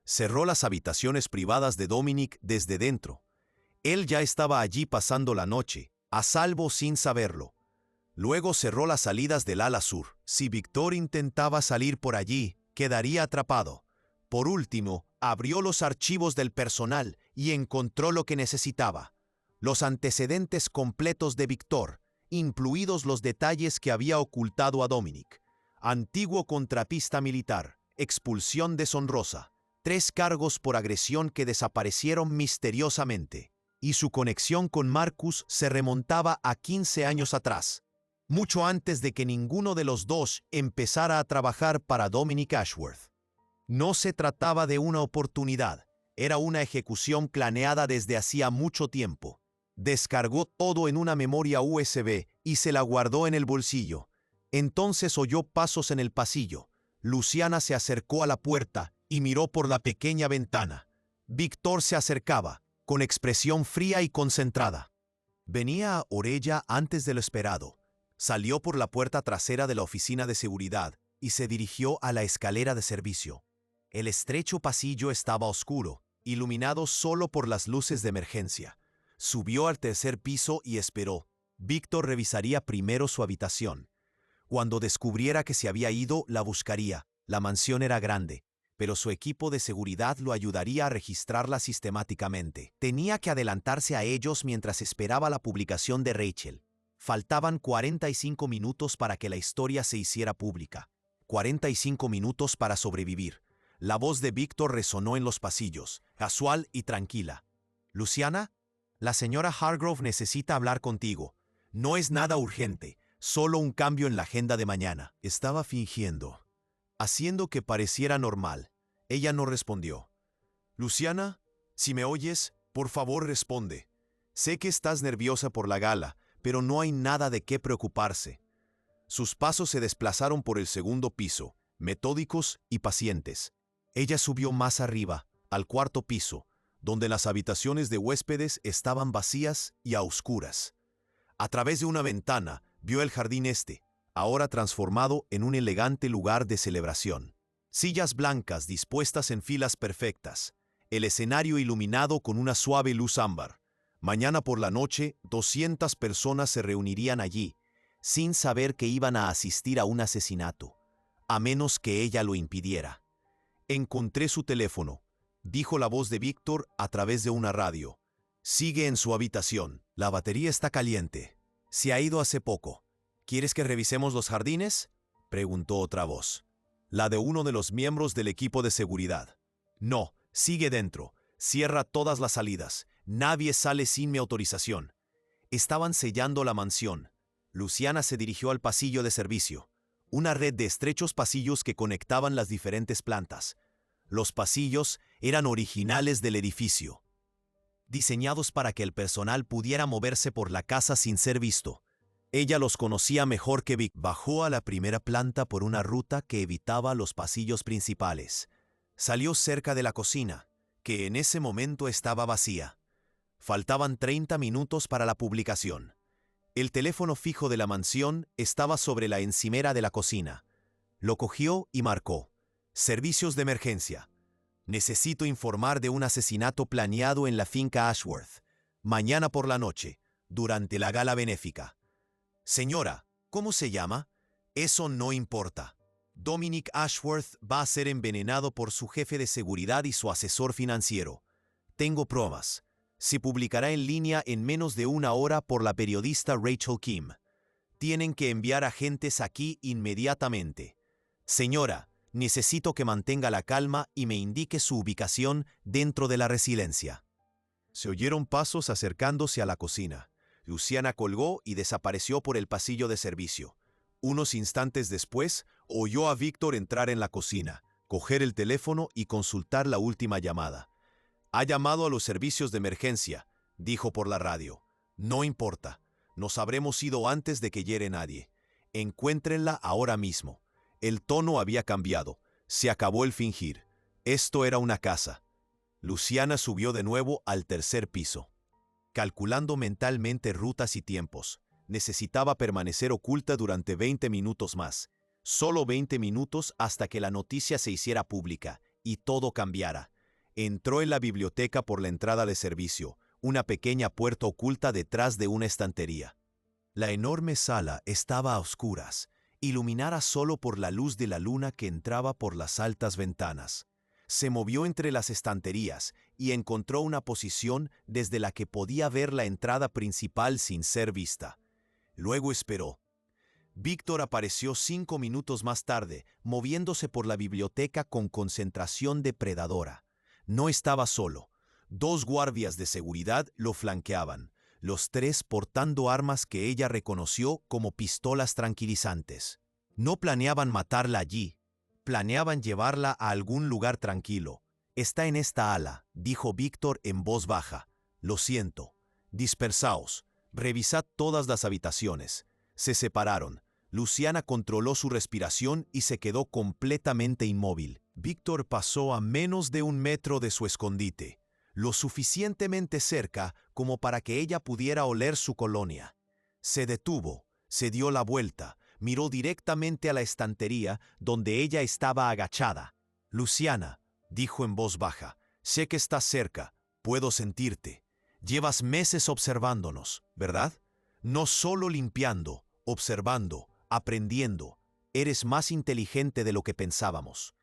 Cerró las habitaciones privadas de Dominic desde dentro. Él ya estaba allí pasando la noche, a salvo sin saberlo. Luego cerró las salidas del ala sur. Si Víctor intentaba salir por allí, quedaría atrapado. Por último, abrió los archivos del personal y encontró lo que necesitaba. Los antecedentes completos de Víctor, incluidos los detalles que había ocultado a Dominic. Antiguo contratista militar, expulsión deshonrosa, 3 cargos por agresión que desaparecieron misteriosamente. Y su conexión con Marcus se remontaba a 15 años atrás, mucho antes de que ninguno de los dos empezara a trabajar para Dominic Ashworth. No se trataba de una oportunidad, era una ejecución planeada desde hacía mucho tiempo. Descargó todo en una memoria USB y se la guardó en el bolsillo. Entonces oyó pasos en el pasillo. Luciana se acercó a la puerta y miró por la pequeña ventana. Víctor se acercaba, con expresión fría y concentrada. Venía a Orella antes de lo esperado. Salió por la puerta trasera de la oficina de seguridad y se dirigió a la escalera de servicio. El estrecho pasillo estaba oscuro, iluminado solo por las luces de emergencia. Subió al 3er piso y esperó. Víctor revisaría primero su habitación. Cuando descubriera que se había ido, la buscaría. La mansión era grande, pero su equipo de seguridad lo ayudaría a registrarla sistemáticamente. Tenía que adelantarse a ellos mientras esperaba la publicación de Rachel. Faltaban 45 minutos para que la historia se hiciera pública. 45 minutos para sobrevivir. La voz de Víctor resonó en los pasillos, casual y tranquila. «Luciana, la señora Hargrove necesita hablar contigo. No es nada urgente, solo un cambio en la agenda de mañana». Estaba fingiendo, haciendo que pareciera normal. Ella no respondió. «Luciana, si me oyes, por favor responde. Sé que estás nerviosa por la gala, pero no hay nada de qué preocuparse». Sus pasos se desplazaron por el 2.º piso, metódicos y pacientes. Ella subió más arriba, al 4.º piso, donde las habitaciones de huéspedes estaban vacías y a oscuras. A través de una ventana vio el jardín ahora transformado en un elegante lugar de celebración. Sillas blancas dispuestas en filas perfectas, el escenario iluminado con una suave luz ámbar. Mañana por la noche, 200 personas se reunirían allí, sin saber que iban a asistir a un asesinato, a menos que ella lo impidiera. «Encontré su teléfono», dijo la voz de Víctor a través de una radio. «Sigue en su habitación. La batería está caliente. Se ha ido hace poco. ¿Quieres que revisemos los jardines?», preguntó otra voz. La de uno de los miembros del equipo de seguridad. «No, sigue dentro. Cierra todas las salidas. Nadie sale sin mi autorización». Estaban sellando la mansión. Luciana se dirigió al pasillo de servicio, una red de estrechos pasillos que conectaban las diferentes plantas. Los pasillos eran originales del edificio, diseñados para que el personal pudiera moverse por la casa sin ser visto. Ella los conocía mejor que Vic. Bajó a la primera planta por una ruta que evitaba los pasillos principales. Salió cerca de la cocina, que en ese momento estaba vacía. Faltaban 30 minutos para la publicación. El teléfono fijo de la mansión estaba sobre la encimera de la cocina. Lo cogió y marcó. Servicios de emergencia. Necesito informar de un asesinato planeado en la finca Ashworth. Mañana por la noche, durante la gala benéfica. Señora, ¿cómo se llama? Eso no importa. Dominic Ashworth va a ser envenenado por su jefe de seguridad y su asesor financiero. Tengo pruebas. Se publicará en línea en menos de una hora por la periodista Rachel Kim. Tienen que enviar agentes aquí inmediatamente. Señora, necesito que mantenga la calma y me indique su ubicación dentro de la residencia. Se oyeron pasos acercándose a la cocina. Luciana colgó y desapareció por el pasillo de servicio. Unos instantes después, oyó a Víctor entrar en la cocina, coger el teléfono y consultar la última llamada. Ha llamado a los servicios de emergencia, dijo por la radio. No importa, nos habremos ido antes de que hiere nadie. Encuéntrenla ahora mismo. El tono había cambiado. Se acabó el fingir. Esto era una casa. Luciana subió de nuevo al tercer piso. Calculando mentalmente rutas y tiempos, necesitaba permanecer oculta durante 20 minutos más. Solo 20 minutos hasta que la noticia se hiciera pública y todo cambiara. Entró en la biblioteca por la entrada de servicio, una pequeña puerta oculta detrás de una estantería. La enorme sala estaba a oscuras, iluminada solo por la luz de la luna que entraba por las altas ventanas. Se movió entre las estanterías y encontró una posición desde la que podía ver la entrada principal sin ser vista. Luego esperó. Víctor apareció 5 minutos más tarde, moviéndose por la biblioteca con concentración depredadora. No estaba solo. 2 guardias de seguridad lo flanqueaban, los 3 portando armas que ella reconoció como pistolas tranquilizantes. No planeaban matarla allí. Planeaban llevarla a algún lugar tranquilo. Está en esta ala, dijo Víctor en voz baja. Lo siento. Dispersaos. Revisad todas las habitaciones. Se separaron. Luciana controló su respiración y se quedó completamente inmóvil. Víctor pasó a menos de 1 metro de su escondite, lo suficientemente cerca como para que ella pudiera oler su colonia. Se detuvo, se dio la vuelta, miró directamente a la estantería donde ella estaba agachada. Luciana, dijo en voz baja, sé que estás cerca, puedo sentirte. Llevas meses observándonos, ¿verdad? No solo limpiando, observando, aprendiendo. Eres más inteligente de lo que pensábamos.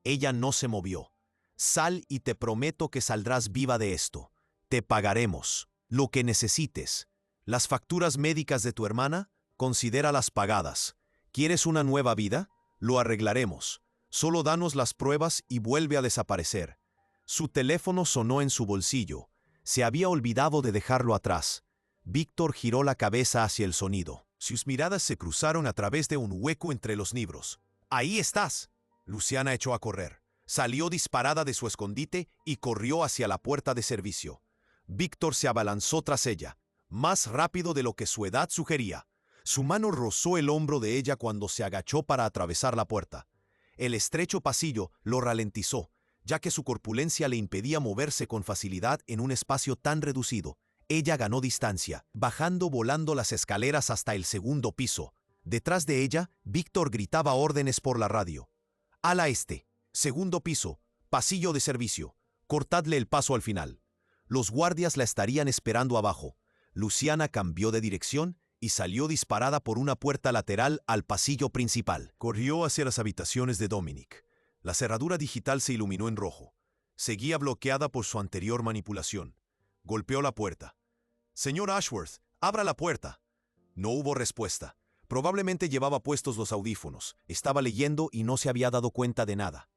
Ella no se movió. Sal y te prometo que saldrás viva de esto. Te pagaremos. Lo que necesites. Las facturas médicas de tu hermana, considéralas pagadas. ¿Quieres una nueva vida? Lo arreglaremos. Solo danos las pruebas y vuelve a desaparecer. Su teléfono sonó en su bolsillo. Se había olvidado de dejarlo atrás. Víctor giró la cabeza hacia el sonido. Sus miradas se cruzaron a través de un hueco entre los libros. ¡Ahí estás! Luciana echó a correr. Salió disparada de su escondite y corrió hacia la puerta de servicio. Víctor se abalanzó tras ella, más rápido de lo que su edad sugería. Su mano rozó el hombro de ella cuando se agachó para atravesar la puerta. El estrecho pasillo lo ralentizó, ya que su corpulencia le impedía moverse con facilidad en un espacio tan reducido. Ella ganó distancia, bajando volando las escaleras hasta el 2.º piso. Detrás de ella, Víctor gritaba órdenes por la radio. Ala este, 2.º piso, pasillo de servicio. Cortadle el paso al final. Los guardias la estarían esperando abajo. Luciana cambió de dirección y salió disparada por una puerta lateral al pasillo principal. Corrió hacia las habitaciones de Dominic. La cerradura digital se iluminó en rojo. Seguía bloqueada por su anterior manipulación. Golpeó la puerta. «Señor Ashworth, abra la puerta». No hubo respuesta. Probablemente llevaba puestos los audífonos. Estaba leyendo y no se había dado cuenta de nada.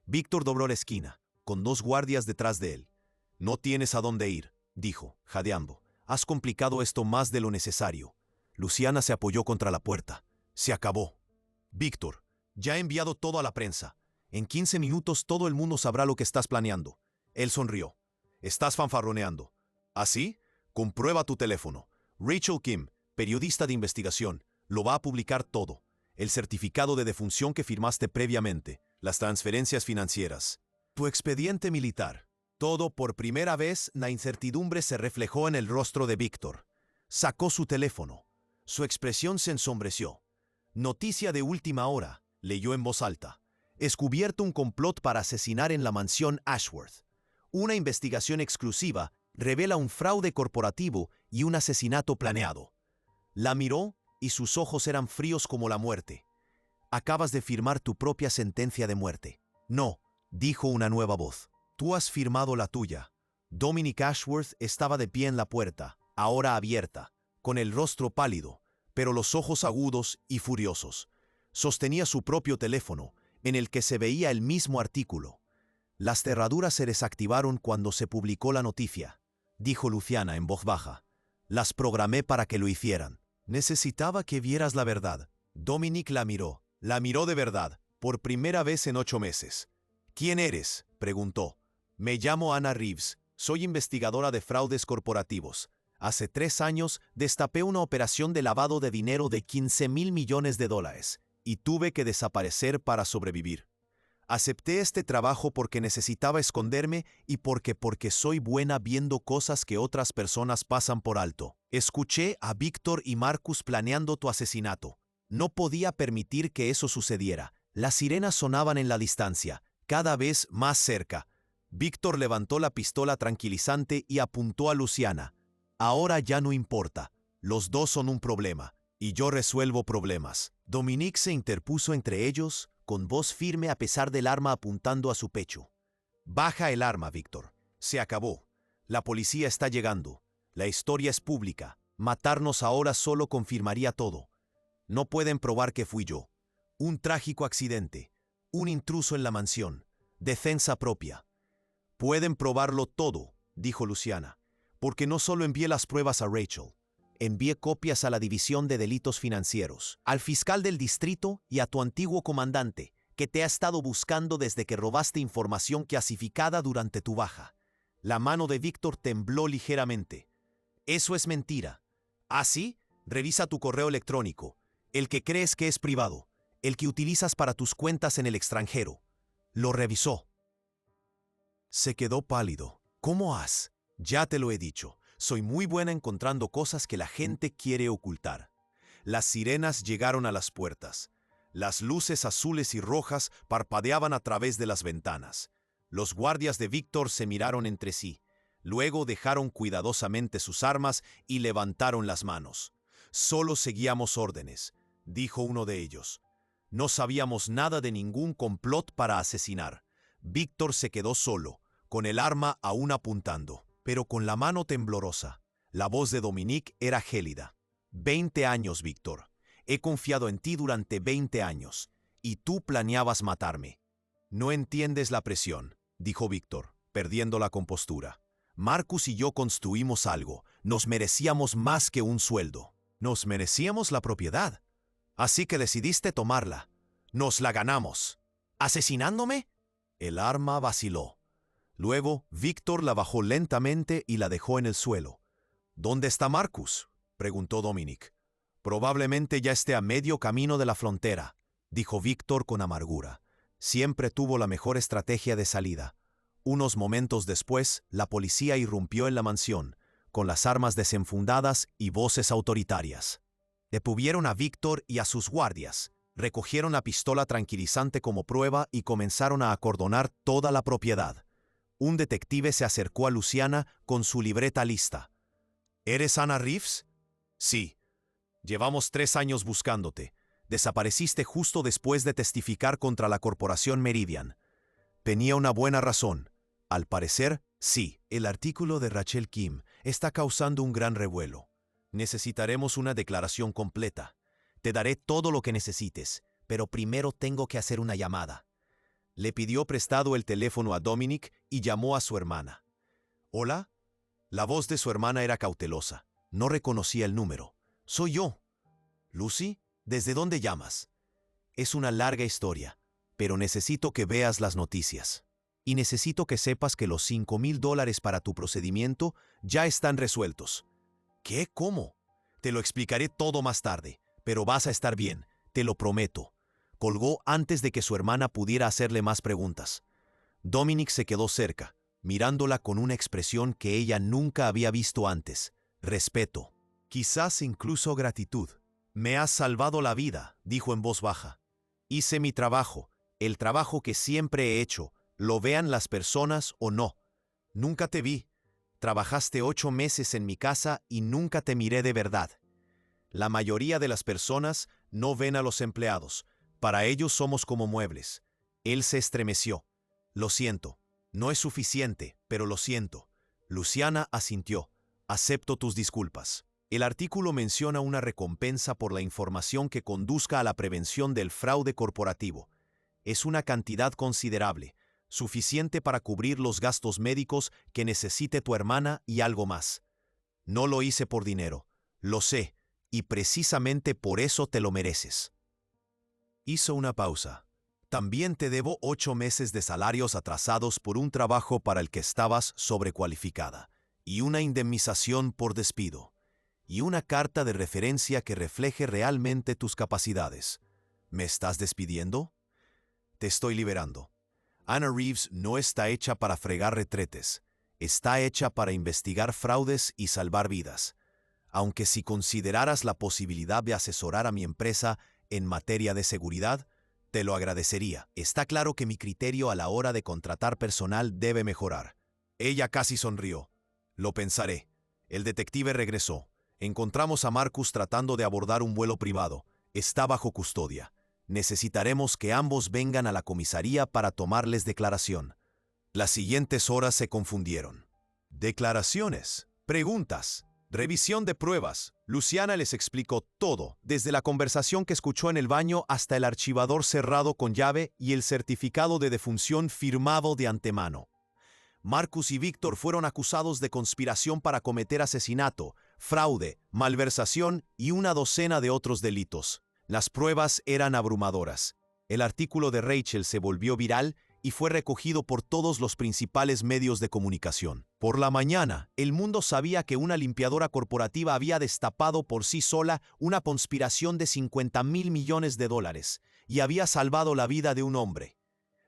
Víctor dobló la esquina, con 2 guardias detrás de él. «No tienes a dónde ir», dijo, jadeando. «Has complicado esto más de lo necesario». Luciana se apoyó contra la puerta. Se acabó. Víctor, ya he enviado todo a la prensa. En 15 minutos todo el mundo sabrá lo que estás planeando. Él sonrió. Estás fanfarroneando. ¿Así? Comprueba tu teléfono. Rachel Kim, periodista de investigación, lo va a publicar todo. El certificado de defunción que firmaste previamente, las transferencias financieras, tu expediente militar. Todo por primera vez, la incertidumbre se reflejó en el rostro de Víctor. Sacó su teléfono. Su expresión se ensombreció. Noticia de última hora, leyó en voz alta. Descubierto un complot para asesinar en la mansión Ashworth. Una investigación exclusiva revela un fraude corporativo y un asesinato planeado. La miró y sus ojos eran fríos como la muerte. Acabas de firmar tu propia sentencia de muerte. No, dijo una nueva voz. Tú has firmado la tuya. Dominic Ashworth estaba de pie en la puerta, ahora abierta, con el rostro pálido, pero los ojos agudos y furiosos. Sostenía su propio teléfono, en el que se veía el mismo artículo. Las cerraduras se desactivaron cuando se publicó la noticia, dijo Luciana en voz baja. Las programé para que lo hicieran. Necesitaba que vieras la verdad. Dominic la miró de verdad, por primera vez en 8 meses. ¿Quién eres?, preguntó. Me llamo Anna Reeves, soy investigadora de fraudes corporativos. Hace 3 años destapé una operación de lavado de dinero de $15,000 millones y tuve que desaparecer para sobrevivir. Acepté este trabajo porque necesitaba esconderme y porque soy buena viendo cosas que otras personas pasan por alto. Escuché a Víctor y Marcus planeando tu asesinato. No podía permitir que eso sucediera. Las sirenas sonaban en la distancia, cada vez más cerca. Víctor levantó la pistola tranquilizante y apuntó a Luciana. Ahora ya no importa. Los dos son un problema, y yo resuelvo problemas. Dominic se interpuso entre ellos, con voz firme a pesar del arma apuntando a su pecho. Baja el arma, Víctor. Se acabó. La policía está llegando. La historia es pública. Matarnos ahora solo confirmaría todo. No pueden probar que fui yo. Un trágico accidente. Un intruso en la mansión. Defensa propia. Pueden probarlo todo, dijo Luciana, porque no solo envié las pruebas a Rachel. Envié copias a la División de Delitos Financieros, al fiscal del distrito y a tu antiguo comandante, que te ha estado buscando desde que robaste información clasificada durante tu baja. La mano de Víctor tembló ligeramente. Eso es mentira. ¿Ah, sí? Revisa tu correo electrónico, el que crees que es privado, el que utilizas para tus cuentas en el extranjero. Lo revisó. Se quedó pálido. ¿Cómo has? Ya te lo he dicho. Soy muy buena encontrando cosas que la gente quiere ocultar. Las sirenas llegaron a las puertas. Las luces azules y rojas parpadeaban a través de las ventanas. Los guardias de Víctor se miraron entre sí. Luego dejaron cuidadosamente sus armas y levantaron las manos. Solo seguíamos órdenes, dijo uno de ellos. No sabíamos nada de ningún complot para asesinar. Víctor se quedó solo, con el arma aún apuntando, pero con la mano temblorosa. La voz de Dominic era gélida. 20 años, Víctor. He confiado en ti durante 20 años, y tú planeabas matarme. No entiendes la presión, dijo Víctor, perdiendo la compostura. Marcus y yo construimos algo. Nos merecíamos más que un sueldo. Nos merecíamos la propiedad. Así que decidiste tomarla. Nos la ganamos. ¿Asesinándome? El arma vaciló. Luego, Víctor la bajó lentamente y la dejó en el suelo. ¿Dónde está Marcus?, preguntó Dominic. Probablemente ya esté a medio camino de la frontera, dijo Víctor con amargura. Siempre tuvo la mejor estrategia de salida. Unos momentos después, la policía irrumpió en la mansión, con las armas desenfundadas y voces autoritarias. Detuvieron a Víctor y a sus guardias, recogieron la pistola tranquilizante como prueba y comenzaron a acordonar toda la propiedad. Un detective se acercó a Luciana con su libreta lista. ¿Eres Anna Reeves? Sí. Llevamos 3 años buscándote. Desapareciste justo después de testificar contra la corporación Meridian. Tenía una buena razón. Al parecer, sí. El artículo de Rachel Kim está causando un gran revuelo. Necesitaremos una declaración completa. Te daré todo lo que necesites, pero primero tengo que hacer una llamada. Le pidió prestado el teléfono a Dominic y llamó a su hermana. ¿Hola? La voz de su hermana era cautelosa. No reconocía el número. Soy yo. Lucy, ¿desde dónde llamas? Es una larga historia, pero necesito que veas las noticias. Y necesito que sepas que los $5,000 para tu procedimiento ya están resueltos. ¿Qué? ¿Cómo? Te lo explicaré todo más tarde, pero vas a estar bien, te lo prometo. Colgó antes de que su hermana pudiera hacerle más preguntas. Dominic se quedó cerca, mirándola con una expresión que ella nunca había visto antes. Respeto. Quizás incluso gratitud. Me has salvado la vida, dijo en voz baja. Hice mi trabajo, el trabajo que siempre he hecho, lo vean las personas o no. Nunca te vi. Trabajaste 8 meses en mi casa y nunca te miré de verdad. La mayoría de las personas no ven a los empleados. Para ellos somos como muebles. Él se estremeció. Lo siento. No es suficiente, pero lo siento. Luciana asintió. Acepto tus disculpas. El artículo menciona una recompensa por la información que conduzca a la prevención del fraude corporativo. Es una cantidad considerable, suficiente para cubrir los gastos médicos que necesite tu hermana y algo más. No lo hice por dinero, lo sé, y precisamente por eso te lo mereces. Hizo una pausa. También te debo 8 meses de salarios atrasados por un trabajo para el que estabas sobrecualificada, y una indemnización por despido, y una carta de referencia que refleje realmente tus capacidades. ¿Me estás despidiendo? Te estoy liberando. Anna Reeves no está hecha para fregar retretes. Está hecha para investigar fraudes y salvar vidas. Aunque si consideraras la posibilidad de asesorar a mi empresa en materia de seguridad, te lo agradecería. Está claro que mi criterio a la hora de contratar personal debe mejorar. Ella casi sonrió. Lo pensaré. El detective regresó. Encontramos a Marcus tratando de abordar un vuelo privado. Está bajo custodia. Necesitaremos que ambos vengan a la comisaría para tomarles declaración. Las siguientes horas se confundieron. Declaraciones, preguntas, revisión de pruebas. Luciana les explicó todo, desde la conversación que escuchó en el baño hasta el archivador cerrado con llave y el certificado de defunción firmado de antemano. Marcus y Víctor fueron acusados de conspiración para cometer asesinato, fraude, malversación y una docena de otros delitos. Las pruebas eran abrumadoras. El artículo de Rachel se volvió viral y fue recogido por todos los principales medios de comunicación. Por la mañana, el mundo sabía que una limpiadora corporativa había destapado por sí sola una conspiración de $50,000 millones y había salvado la vida de un hombre.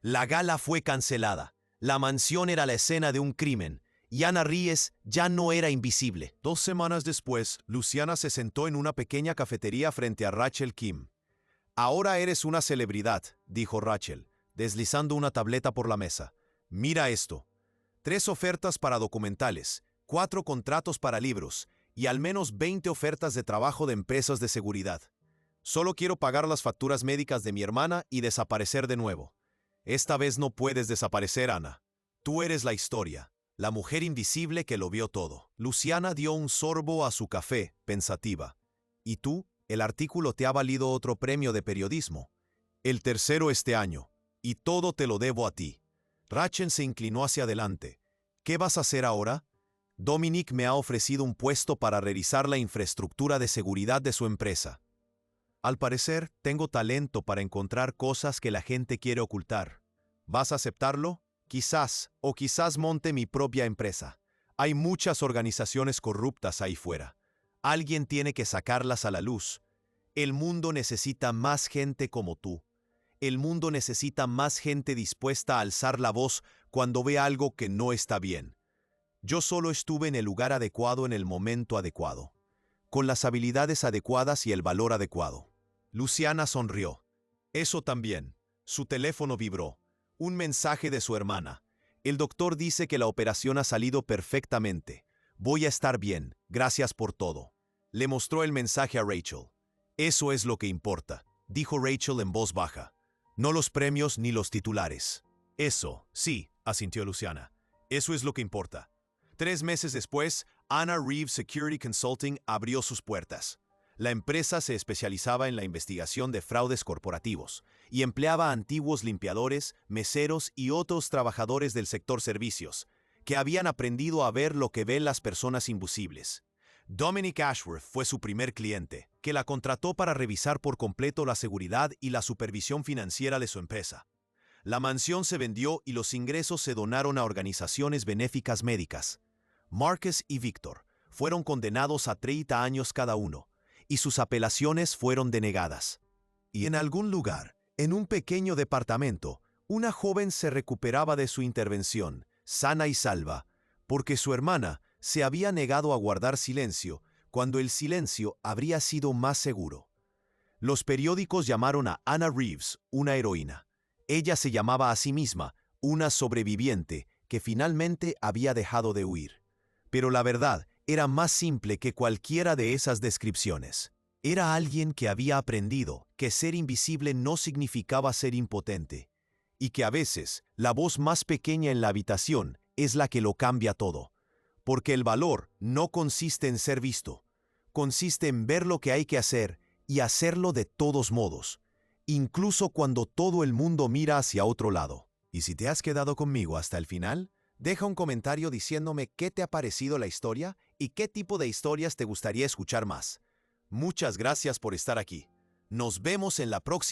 La gala fue cancelada. La mansión era la escena de un crimen, y Anna Reeves ya no era invisible. 2 semanas después, Luciana se sentó en una pequeña cafetería frente a Rachel Kim. «Ahora eres una celebridad», dijo Rachel, deslizando una tableta por la mesa. «Mira esto. 3 ofertas para documentales, 4 contratos para libros, y al menos 20 ofertas de trabajo de empresas de seguridad. Solo quiero pagar las facturas médicas de mi hermana y desaparecer de nuevo. Esta vez no puedes desaparecer, Ana. Tú eres la historia, la mujer invisible que lo vio todo». Luciana dio un sorbo a su café, pensativa. «¿Y tú? El artículo te ha valido otro premio de periodismo. El tercero este año. Y todo te lo debo a ti». Rachel se inclinó hacia adelante. «¿Qué vas a hacer ahora?» «Dominic me ha ofrecido un puesto para revisar la infraestructura de seguridad de su empresa. Al parecer, tengo talento para encontrar cosas que la gente quiere ocultar. ¿Vas a aceptarlo? Quizás, o quizás monte mi propia empresa. Hay muchas organizaciones corruptas ahí fuera. Alguien tiene que sacarlas a la luz. El mundo necesita más gente como tú. El mundo necesita más gente dispuesta a alzar la voz cuando ve algo que no está bien. Yo solo estuve en el lugar adecuado en el momento adecuado, con las habilidades adecuadas y el valor adecuado». Luciana sonrió. Eso también. Su teléfono vibró. Un mensaje de su hermana. «El doctor dice que la operación ha salido perfectamente. Voy a estar bien. Gracias por todo». Le mostró el mensaje a Rachel. «Eso es lo que importa», dijo Rachel en voz baja. «No los premios ni los titulares». «Eso, sí», asintió Luciana. «Eso es lo que importa». 3 meses después, Anna Reeves Security Consulting abrió sus puertas. La empresa se especializaba en la investigación de fraudes corporativos y empleaba a antiguos limpiadores, meseros y otros trabajadores del sector servicios, que habían aprendido a ver lo que ven las personas invisibles. Dominic Ashworth fue su primer cliente, que la contrató para revisar por completo la seguridad y la supervisión financiera de su empresa. La mansión se vendió y los ingresos se donaron a organizaciones benéficas médicas. Marcus y Victor fueron condenados a 30 años cada uno, y sus apelaciones fueron denegadas. Y en algún lugar, en un pequeño departamento, una joven se recuperaba de su intervención, sana y salva, porque su hermana se había negado a guardar silencio cuando el silencio habría sido más seguro. Los periódicos llamaron a Anna Reeves una heroína. Ella se llamaba a sí misma una sobreviviente que finalmente había dejado de huir. Pero la verdad era más simple que cualquiera de esas descripciones. Era alguien que había aprendido que ser invisible no significaba ser impotente, y que a veces la voz más pequeña en la habitación es la que lo cambia todo. Porque el valor no consiste en ser visto, consiste en ver lo que hay que hacer y hacerlo de todos modos, incluso cuando todo el mundo mira hacia otro lado. Y si te has quedado conmigo hasta el final, deja un comentario diciéndome qué te ha parecido la historia y qué tipo de historias te gustaría escuchar más. Muchas gracias por estar aquí. Nos vemos en la próxima.